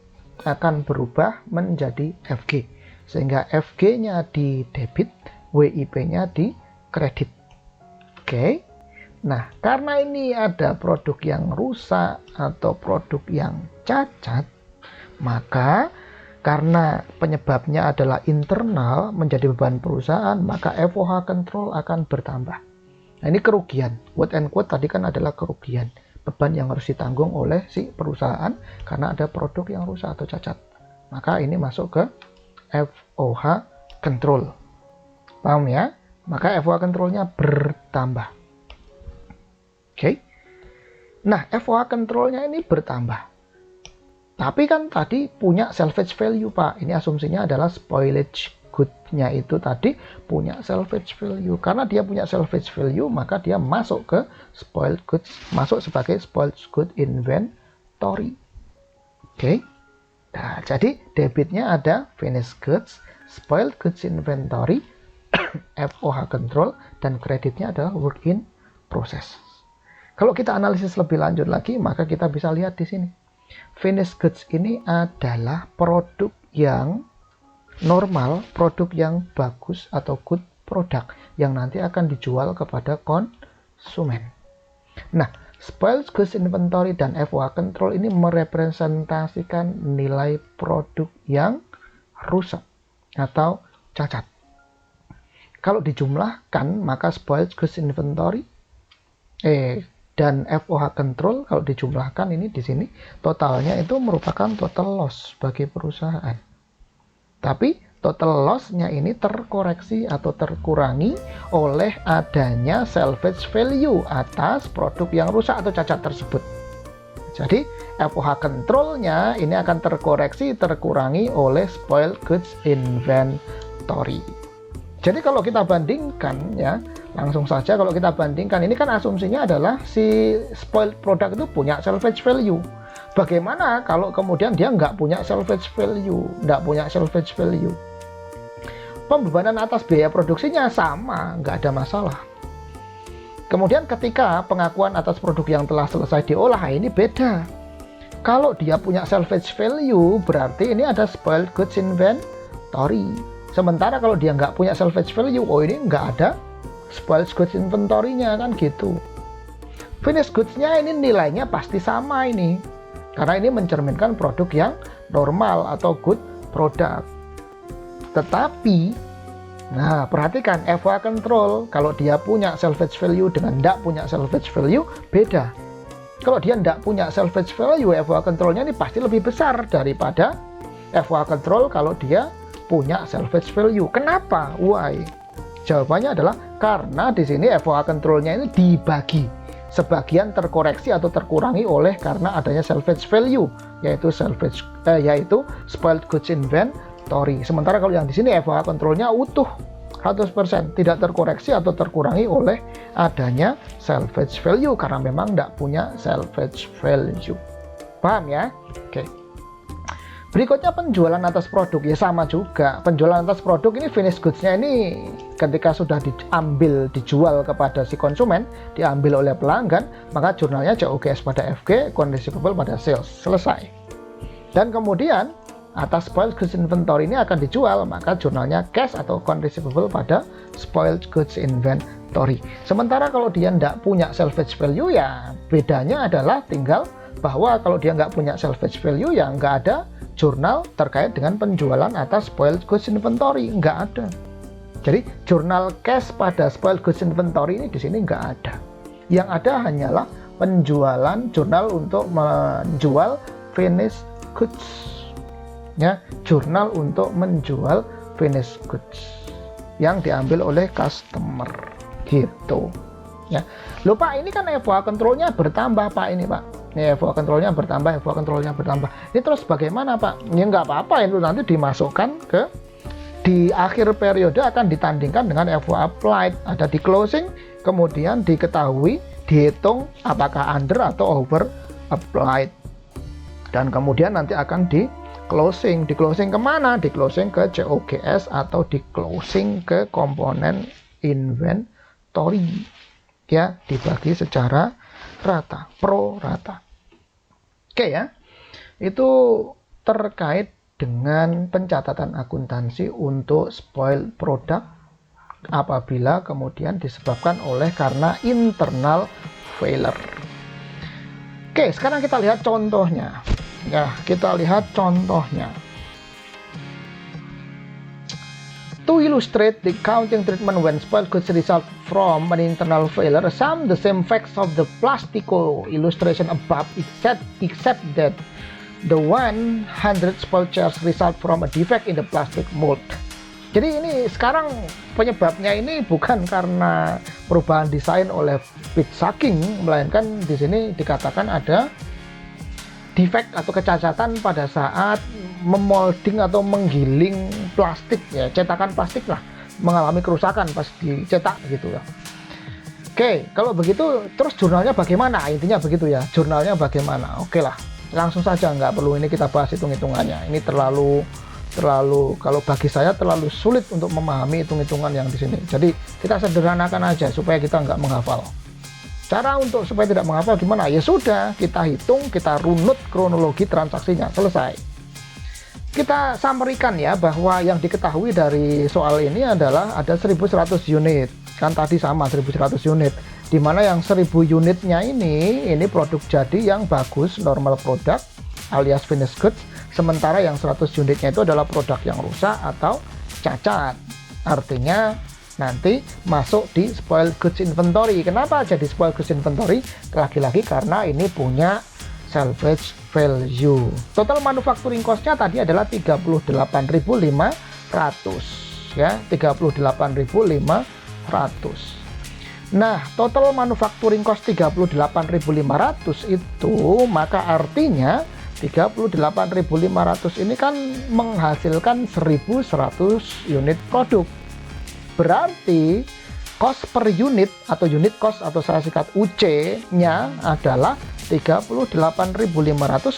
akan berubah menjadi FG, sehingga FG-nya di debit, WIP-nya di kredit. Oke. Nah, karena ini ada produk yang rusak atau produk yang cacat, maka karena penyebabnya adalah internal menjadi beban perusahaan, maka FOH control akan bertambah. Nah, ini kerugian. Quote and quote tadi kan adalah kerugian. Beban yang harus ditanggung oleh si perusahaan karena ada produk yang rusak atau cacat. Maka ini masuk ke FOH control. Paham ya? Maka FOH controlnya bertambah. Oke. Nah, FOH controlnya ini bertambah. Tapi kan tadi punya salvage value, Pak. Ini asumsinya adalah spoilage good-nya itu tadi punya salvage value. Karena dia punya salvage value, maka dia masuk ke spoiled goods, masuk sebagai spoiled good inventory. Oke. Nah, jadi debitnya ada finished goods, spoiled goods inventory, FOH control, dan kreditnya adalah work in process. Kalau kita analisis lebih lanjut lagi, maka kita bisa lihat di sini. Finished goods ini adalah produk yang normal, produk yang bagus atau good product yang nanti akan dijual kepada konsumen. Nah, spoiled goods inventory dan FOH control ini merepresentasikan nilai produk yang rusak atau cacat. Kalau dijumlahkan, maka spoiled goods inventory dan FOH control kalau dijumlahkan ini di sini totalnya itu merupakan total loss bagi perusahaan. Tapi total loss-nya ini terkoreksi atau terkurangi oleh adanya salvage value atas produk yang rusak atau cacat tersebut. Jadi FOH control-nya ini akan terkoreksi, terkurangi oleh spoiled goods inventory. Jadi kalau kita bandingkan ya, langsung saja kalau kita bandingkan, ini kan asumsinya adalah si spoiled product itu punya salvage value. Bagaimana kalau kemudian dia nggak punya salvage value, pembebanan atas biaya produksinya sama, nggak ada masalah. Kemudian ketika pengakuan atas produk yang telah selesai diolah, ini beda. Kalau dia punya salvage value, berarti ini ada spoiled goods inventory. Sementara kalau dia nggak punya salvage value, oh ini nggak ada spoiled goods inventory-nya, kan gitu. Finished goods-nya ini nilainya pasti sama ini, karena ini mencerminkan produk yang normal atau good product. Tetapi, nah perhatikan FOA control, kalau dia punya salvage value dengan tidak punya salvage value, beda. Kalau dia tidak punya salvage value, FOA control-nya ini pasti lebih besar daripada FOA control kalau dia punya salvage value. Kenapa? Why? Jawabannya adalah karena di sini FOA control-nya ini dibagi. Sebagian terkoreksi atau terkurangi oleh karena adanya salvage value, yaitu spoiled goods inventory. Sementara kalau yang di sini FOA control-nya utuh 100%, tidak terkoreksi atau terkurangi oleh adanya salvage value karena memang tidak punya salvage value. Paham ya? Oke. Berikutnya penjualan atas produk, ya sama juga. Penjualan atas produk ini finished goods-nya ini ketika sudah dijual kepada si konsumen, diambil oleh pelanggan, maka jurnalnya COGS pada FG, account receivable pada sales. Selesai. Dan kemudian atas spoiled goods inventory ini akan dijual, maka jurnalnya cash atau account receivable pada spoiled goods inventory. Sementara kalau dia tidak punya salvage value, ya bedanya adalah tinggal bahwa kalau dia nggak punya salvage value, ya nggak ada jurnal terkait dengan penjualan atas spoiled goods inventory, nggak ada. Jadi jurnal cash pada spoiled goods inventory ini di sini nggak ada. Yang ada hanyalah penjualan jurnal untuk menjual finished goods. Ya, jurnal untuk menjual finished goods yang diambil oleh customer, gitu. Ya, lupa ini kan FOA controlnya bertambah Pak ini Pak. Ini FOA controlnya bertambah, FOA controlnya bertambah. Ini terus bagaimana Pak? Ya nggak apa-apa, itu nanti dimasukkan ke di akhir periode akan ditandingkan dengan FOA applied. Ada di closing, kemudian diketahui, dihitung apakah under atau over applied. Dan kemudian nanti akan di closing. Di closing kemana? Di closing ke COGS atau di closing ke komponen inventory. Ya, dibagi secara rata, pro rata. Oke ya, itu terkait dengan pencatatan akuntansi untuk spoiled product apabila kemudian disebabkan oleh karena internal failure. Oke, sekarang kita lihat contohnya. Ya, kita lihat contohnya. To illustrate the accounting treatment when spoiled goods result from an internal failure, sum the same facts of the plastico illustration above, except that the 100 spoiled chairs result from a defect in the plastic mold. Jadi ini sekarang penyebabnya ini bukan karena perubahan desain oleh pit sucking, melainkan di sini dikatakan ada defect atau kecacatan pada saat memolding atau menggiling plastik, ya cetakan plastik lah, mengalami kerusakan pas dicetak gitu ya. Oke, kalau begitu terus jurnalnya bagaimana? Intinya begitu ya, jurnalnya bagaimana? Oke lah, langsung saja, nggak perlu ini kita bahas hitung-hitungannya. Ini terlalu kalau bagi saya terlalu sulit untuk memahami hitung-hitungan yang di sini. Jadi kita sederhanakan aja supaya kita nggak menghafal. Cara untuk supaya tidak menghafal gimana? Ya sudah, kita hitung, kita runut kronologi transaksinya, selesai. Kita summary-kan ya, bahwa yang diketahui dari soal ini adalah ada 1100 unit. Kan tadi sama 1100 unit. Dimana yang 1000 unitnya ini produk jadi yang bagus, normal product alias finished goods. Sementara yang 100 unitnya itu adalah produk yang rusak atau cacat. Artinya nanti masuk di spoiled goods inventory. Kenapa jadi spoiled goods inventory? Lagi-lagi karena ini punya salvage value. Total manufacturing cost-nya tadi adalah 38.500 ya, 38.500. Nah, total manufacturing cost 38.500 itu, maka artinya 38.500 ini kan menghasilkan 1.100 unit produk. Berarti cost per unit atau unit cost atau saya singkat UC-nya adalah 38.500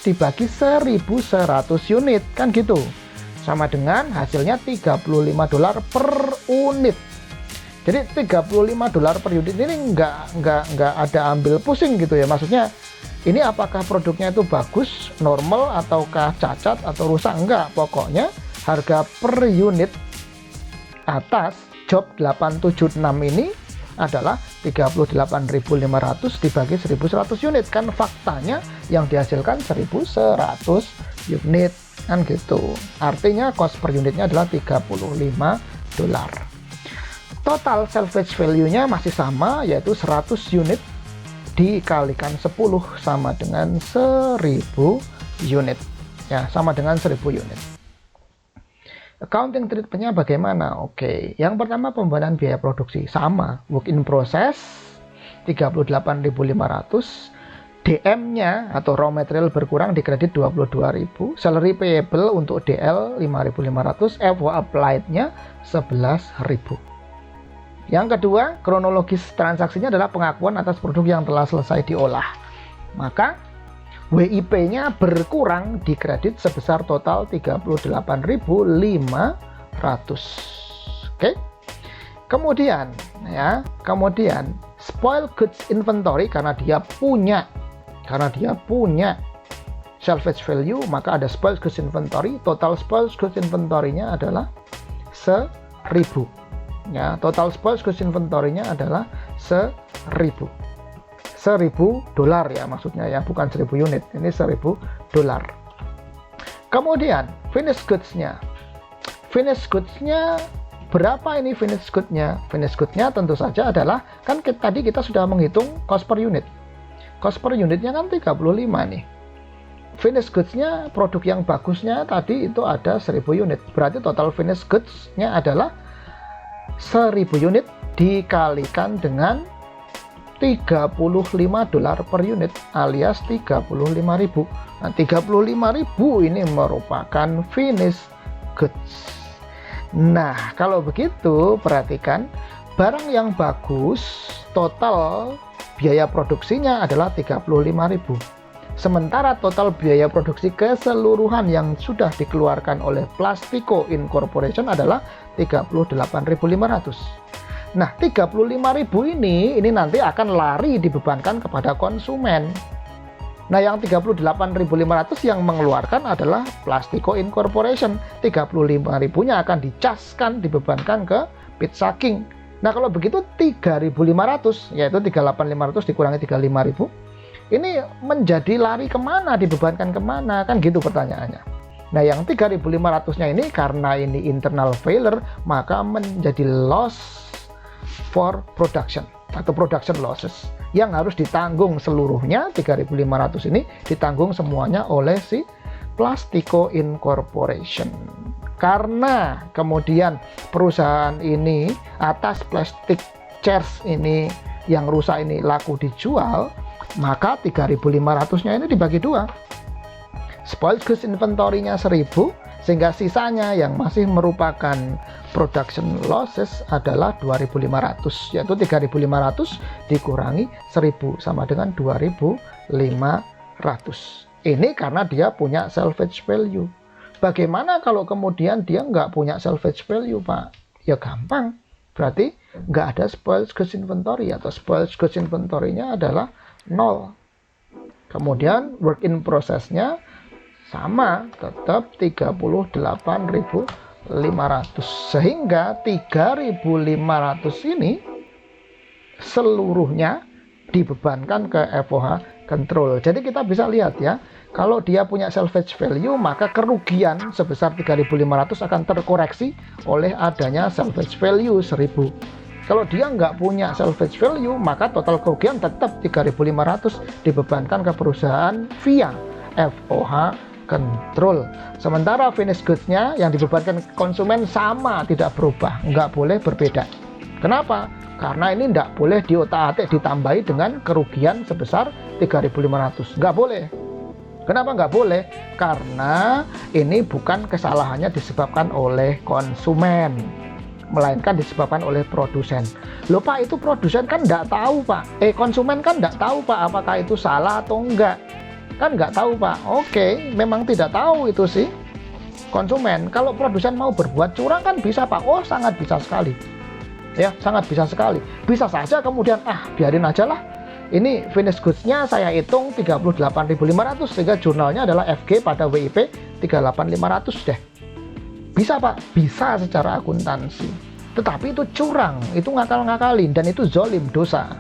dibagi 1.100 unit, kan gitu. sama dengan hasilnya $35 per unit. Jadi $35 per unit ini nggak ada ambil pusing gitu ya. Maksudnya ini apakah produknya itu bagus, normal, ataukah cacat atau rusak? Enggak, pokoknya harga per unit atas job 876 ini adalah 38.500 dibagi 1.100 unit. Kan faktanya yang dihasilkan 1.100 unit kan gitu. Artinya cost per unitnya adalah $35. Total salvage value-nya masih sama, yaitu 100 unit dikalikan 10 sama dengan 1000 unit. Ya, sama dengan 1000 unit. Accounting treatment-nya bagaimana? Oke, yang pertama pembebanan biaya produksi sama, work in process 38.500, DM-nya atau raw material berkurang dikredit 22.000, salary payable untuk DL 5.500, FO applied-nya 11.000. Yang kedua, kronologis transaksinya adalah pengakuan atas produk yang telah selesai diolah. Maka WIP-nya berkurang dikredit sebesar total 38.500. Oke. Kemudian spoil goods inventory karena dia punya salvage value, maka ada spoil goods inventory. Total spoil goods inventory-nya adalah 1.000. Ya, total spoil goods inventory-nya adalah 1.000 dolar ya, maksudnya ya, bukan 1.000 unit, ini 1.000 dolar. Kemudian finished goods-nya berapa ini finished goods-nya? Finished goods-nya tentu saja adalah, kan tadi kita sudah menghitung cost per unit. Cost per unitnya kan 35 nih. Finished goods-nya, produk yang bagusnya tadi itu ada 1.000 unit. Berarti total finished goods-nya adalah 1.000 unit dikalikan dengan $35 per unit alias 35.000. Nah, 35.000 ini merupakan finished goods. Nah, kalau begitu perhatikan, barang yang bagus total biaya produksinya adalah 35.000. Sementara total biaya produksi keseluruhan yang sudah dikeluarkan oleh Plastico Incorporation adalah 38.500. Nah, 35.000 ini nanti akan lari dibebankan kepada konsumen. Nah, yang 38.500 yang mengeluarkan adalah Plastico Incorporation. 35.000-nya akan dicaskan, dibebankan ke Pizza King. Nah, kalau begitu 3.500, yaitu 38.500 dikurangi 35.000, ini menjadi lari kemana, dibebankan kemana, kan gitu pertanyaannya. Nah, yang 3.500-nya ini karena ini internal failure, maka menjadi loss for production atau production losses yang harus ditanggung seluruhnya. 3.500 ini ditanggung semuanya oleh si Plastico Incorporation. Karena kemudian perusahaan ini atas plastik chairs ini yang rusak ini laku dijual, maka 3.500-nya ini dibagi dua. Spoiled goods inventory-nya 1.000, sehingga sisanya yang masih merupakan production losses adalah 2.500, yaitu 3.500 dikurangi 1.000 sama dengan 2.500. Ini karena dia punya salvage value. Bagaimana kalau kemudian dia nggak punya salvage value, Pak? Ya gampang, berarti nggak ada spoiled goods inventory, atau spoiled goods inventory-nya adalah 0. Kemudian work in process-nya sama, tetap 38.500, sehingga 3.500 ini seluruhnya dibebankan ke FOH control. Jadi kita bisa lihat ya, kalau dia punya salvage value, maka kerugian sebesar 3.500 akan terkoreksi oleh adanya salvage value 1.000. Kalau dia nggak punya salvage value, maka total kerugian tetap 3.500 dibebankan ke perusahaan via FOH control. Sementara finished goods-nya yang dibebankan konsumen sama, tidak berubah, nggak boleh berbeda. Kenapa? Karena ini nggak boleh diotak-atik ditambahi dengan kerugian sebesar 3.500. Nggak boleh. Kenapa nggak boleh? Karena ini bukan kesalahannya disebabkan oleh konsumen, melainkan disebabkan oleh produsen. Loh Pak, itu produsen kan nggak tahu Pak. Konsumen kan nggak tahu Pak, apakah itu salah atau enggak. Kan nggak tahu Pak. Oke, memang tidak tahu itu sih. konsumen. Kalau produsen mau berbuat curang kan bisa Pak. Oh, sangat bisa sekali. Ya, sangat bisa sekali. Bisa saja kemudian biarin aja lah. Ini finish goods-nya saya hitung 38.500 sehingga jurnalnya adalah FG pada WIP 38.500 deh. Bisa Pak, bisa secara akuntansi. Tetapi itu curang, itu ngakal-ngakalin dan itu zolim, dosa.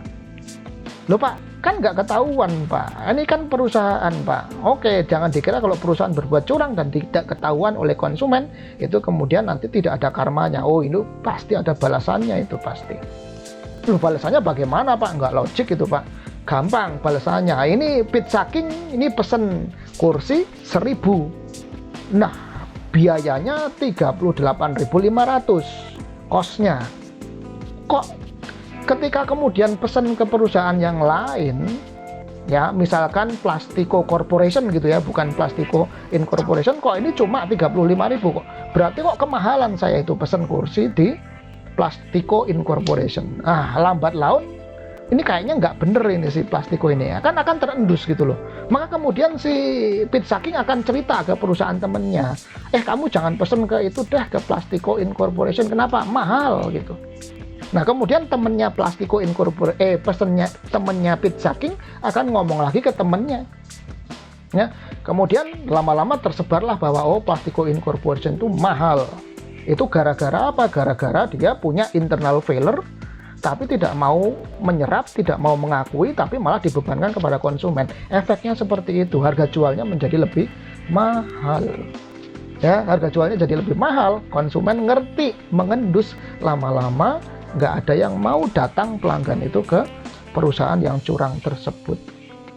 Loh Pak, kan nggak ketahuan Pak. Ini kan perusahaan Pak. Oke, jangan dikira kalau perusahaan berbuat curang dan tidak ketahuan oleh konsumen, itu kemudian nanti tidak ada karmanya. Oh, ini pasti ada balasannya, itu pasti. Loh, balasannya bagaimana Pak? Nggak logik itu Pak. Gampang balasannya. Ini Pizza King, ini pesen kursi 1.000. Nah, biayanya 38.500 kosnya. Kok ketika kemudian pesen ke perusahaan yang lain, ya misalkan Plastico Corporation gitu ya, bukan Plastico Incorporation, kok ini cuma 35.000 kok. Berarti kok kemahalan saya itu pesen kursi di Plastico Incorporation. Lambat laun ini kayaknya nggak bener ini si Plastico ini ya, kan akan terendus gitu loh. Maka kemudian si Pizza King akan cerita ke perusahaan temennya, kamu jangan pesen ke itu deh, ke Plastico Incorporation, kenapa? Mahal gitu. Nah kemudian temennya Plastico Incorporation, temennya Pizza King akan ngomong lagi ke temennya. Ya, kemudian lama-lama tersebarlah bahwa Plastico Incorporation itu mahal. Itu gara-gara apa? Gara-gara dia punya internal failure, tapi tidak mau menyerap, tidak mau mengakui, tapi malah dibebankan kepada konsumen. Efeknya seperti itu, harga jualnya menjadi lebih mahal. Ya, harga jualnya jadi lebih mahal, konsumen ngerti, mengendus, lama-lama nggak ada yang mau datang pelanggan itu ke perusahaan yang curang tersebut.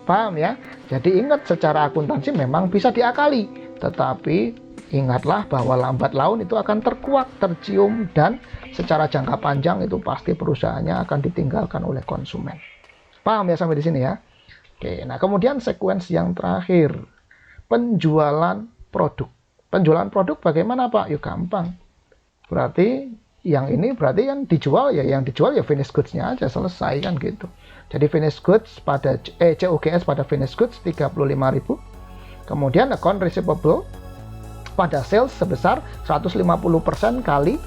Paham ya? Jadi ingat, secara akuntansi memang bisa diakali, tetapi ingatlah bahwa lambat laun itu akan terkuak, tercium, dan secara jangka panjang itu pasti perusahaannya akan ditinggalkan oleh konsumen. Paham ya sampai di sini ya? Oke, nah kemudian sekuensi yang terakhir, penjualan produk. Penjualan produk bagaimana Pak? Ya gampang. Berarti yang ini berarti yang dijual ya finish goods-nya aja, selesai kan gitu. Jadi finish goods pada COGS pada finish goods 35.000. Kemudian account receivable pada sales sebesar 150% kali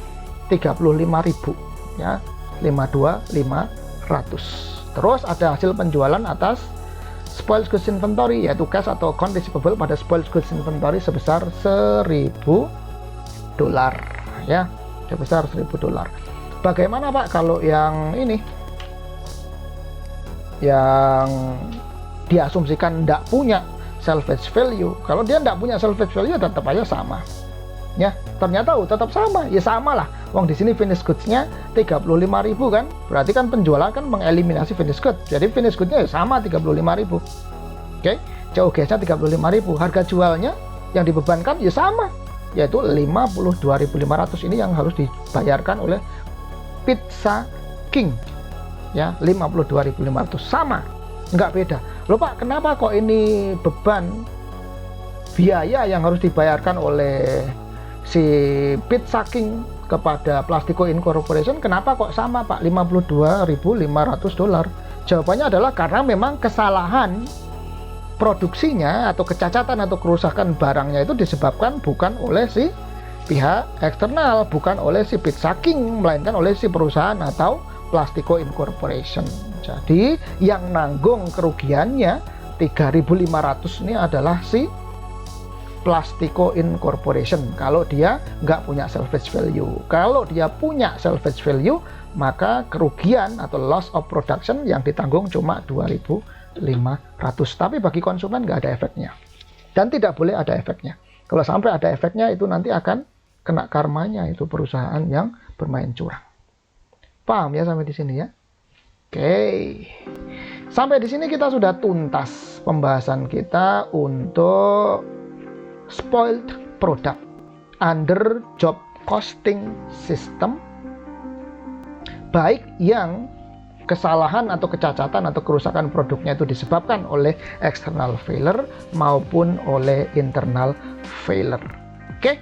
35.000 ya, 52.500. Terus ada hasil penjualan atas spoiled goods inventory, yaitu cash atau account receivable pada spoiled goods inventory sebesar $1.000 ya, sebesar $1.000. Bagaimana Pak kalau yang ini, yang diasumsikan tidak punya salvage value? Kalau dia tidak punya salvage value tetap aja sama ya, ternyata tetap sama ya, sama lah. Wong di sini finish goods-nya 35.000 kan, berarti kan penjualan kan mengeliminasi finish goods, jadi finish goods-nya ya sama 35.000. Oke, COGS-nya 35.000, harga jualnya yang dibebankan ya sama, yaitu 52.500. ini yang harus dibayarkan oleh Pizza King ya, 52.500, sama, nggak beda. Loh Pak, kenapa kok ini beban biaya yang harus dibayarkan oleh si Pizza King kepada Plastico Incorporation kenapa kok sama Pak, $52.500? Jawabannya adalah karena memang kesalahan produksinya atau kecacatan atau kerusakan barangnya itu disebabkan bukan oleh si pihak eksternal, bukan oleh si Pizza King, melainkan oleh si perusahaan atau Plastico Incorporation. Jadi yang nanggung kerugiannya 3.500 ini adalah si Plastico Incorporation kalau dia nggak punya salvage value. Kalau dia punya salvage value, maka kerugian atau loss of production yang ditanggung cuma 2.500. Tapi bagi konsumen nggak ada efeknya. Dan tidak boleh ada efeknya. Kalau sampai ada efeknya, itu nanti akan kena karmanya itu perusahaan yang bermain curang. Paham ya sampai di sini ya? Oke. Sampai di sini kita sudah tuntas pembahasan kita untuk spoiled product under job costing system, baik yang kesalahan atau kecacatan atau kerusakan produknya itu disebabkan oleh external failure maupun oleh internal failure. Oke,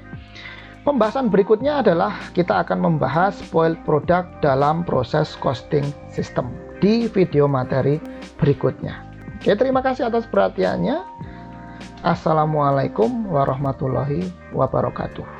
pembahasan berikutnya adalah kita akan membahas spoiled product dalam proses costing system di video materi berikutnya. Oke, terima kasih atas perhatiannya. Assalamualaikum warahmatullahi wabarakatuh.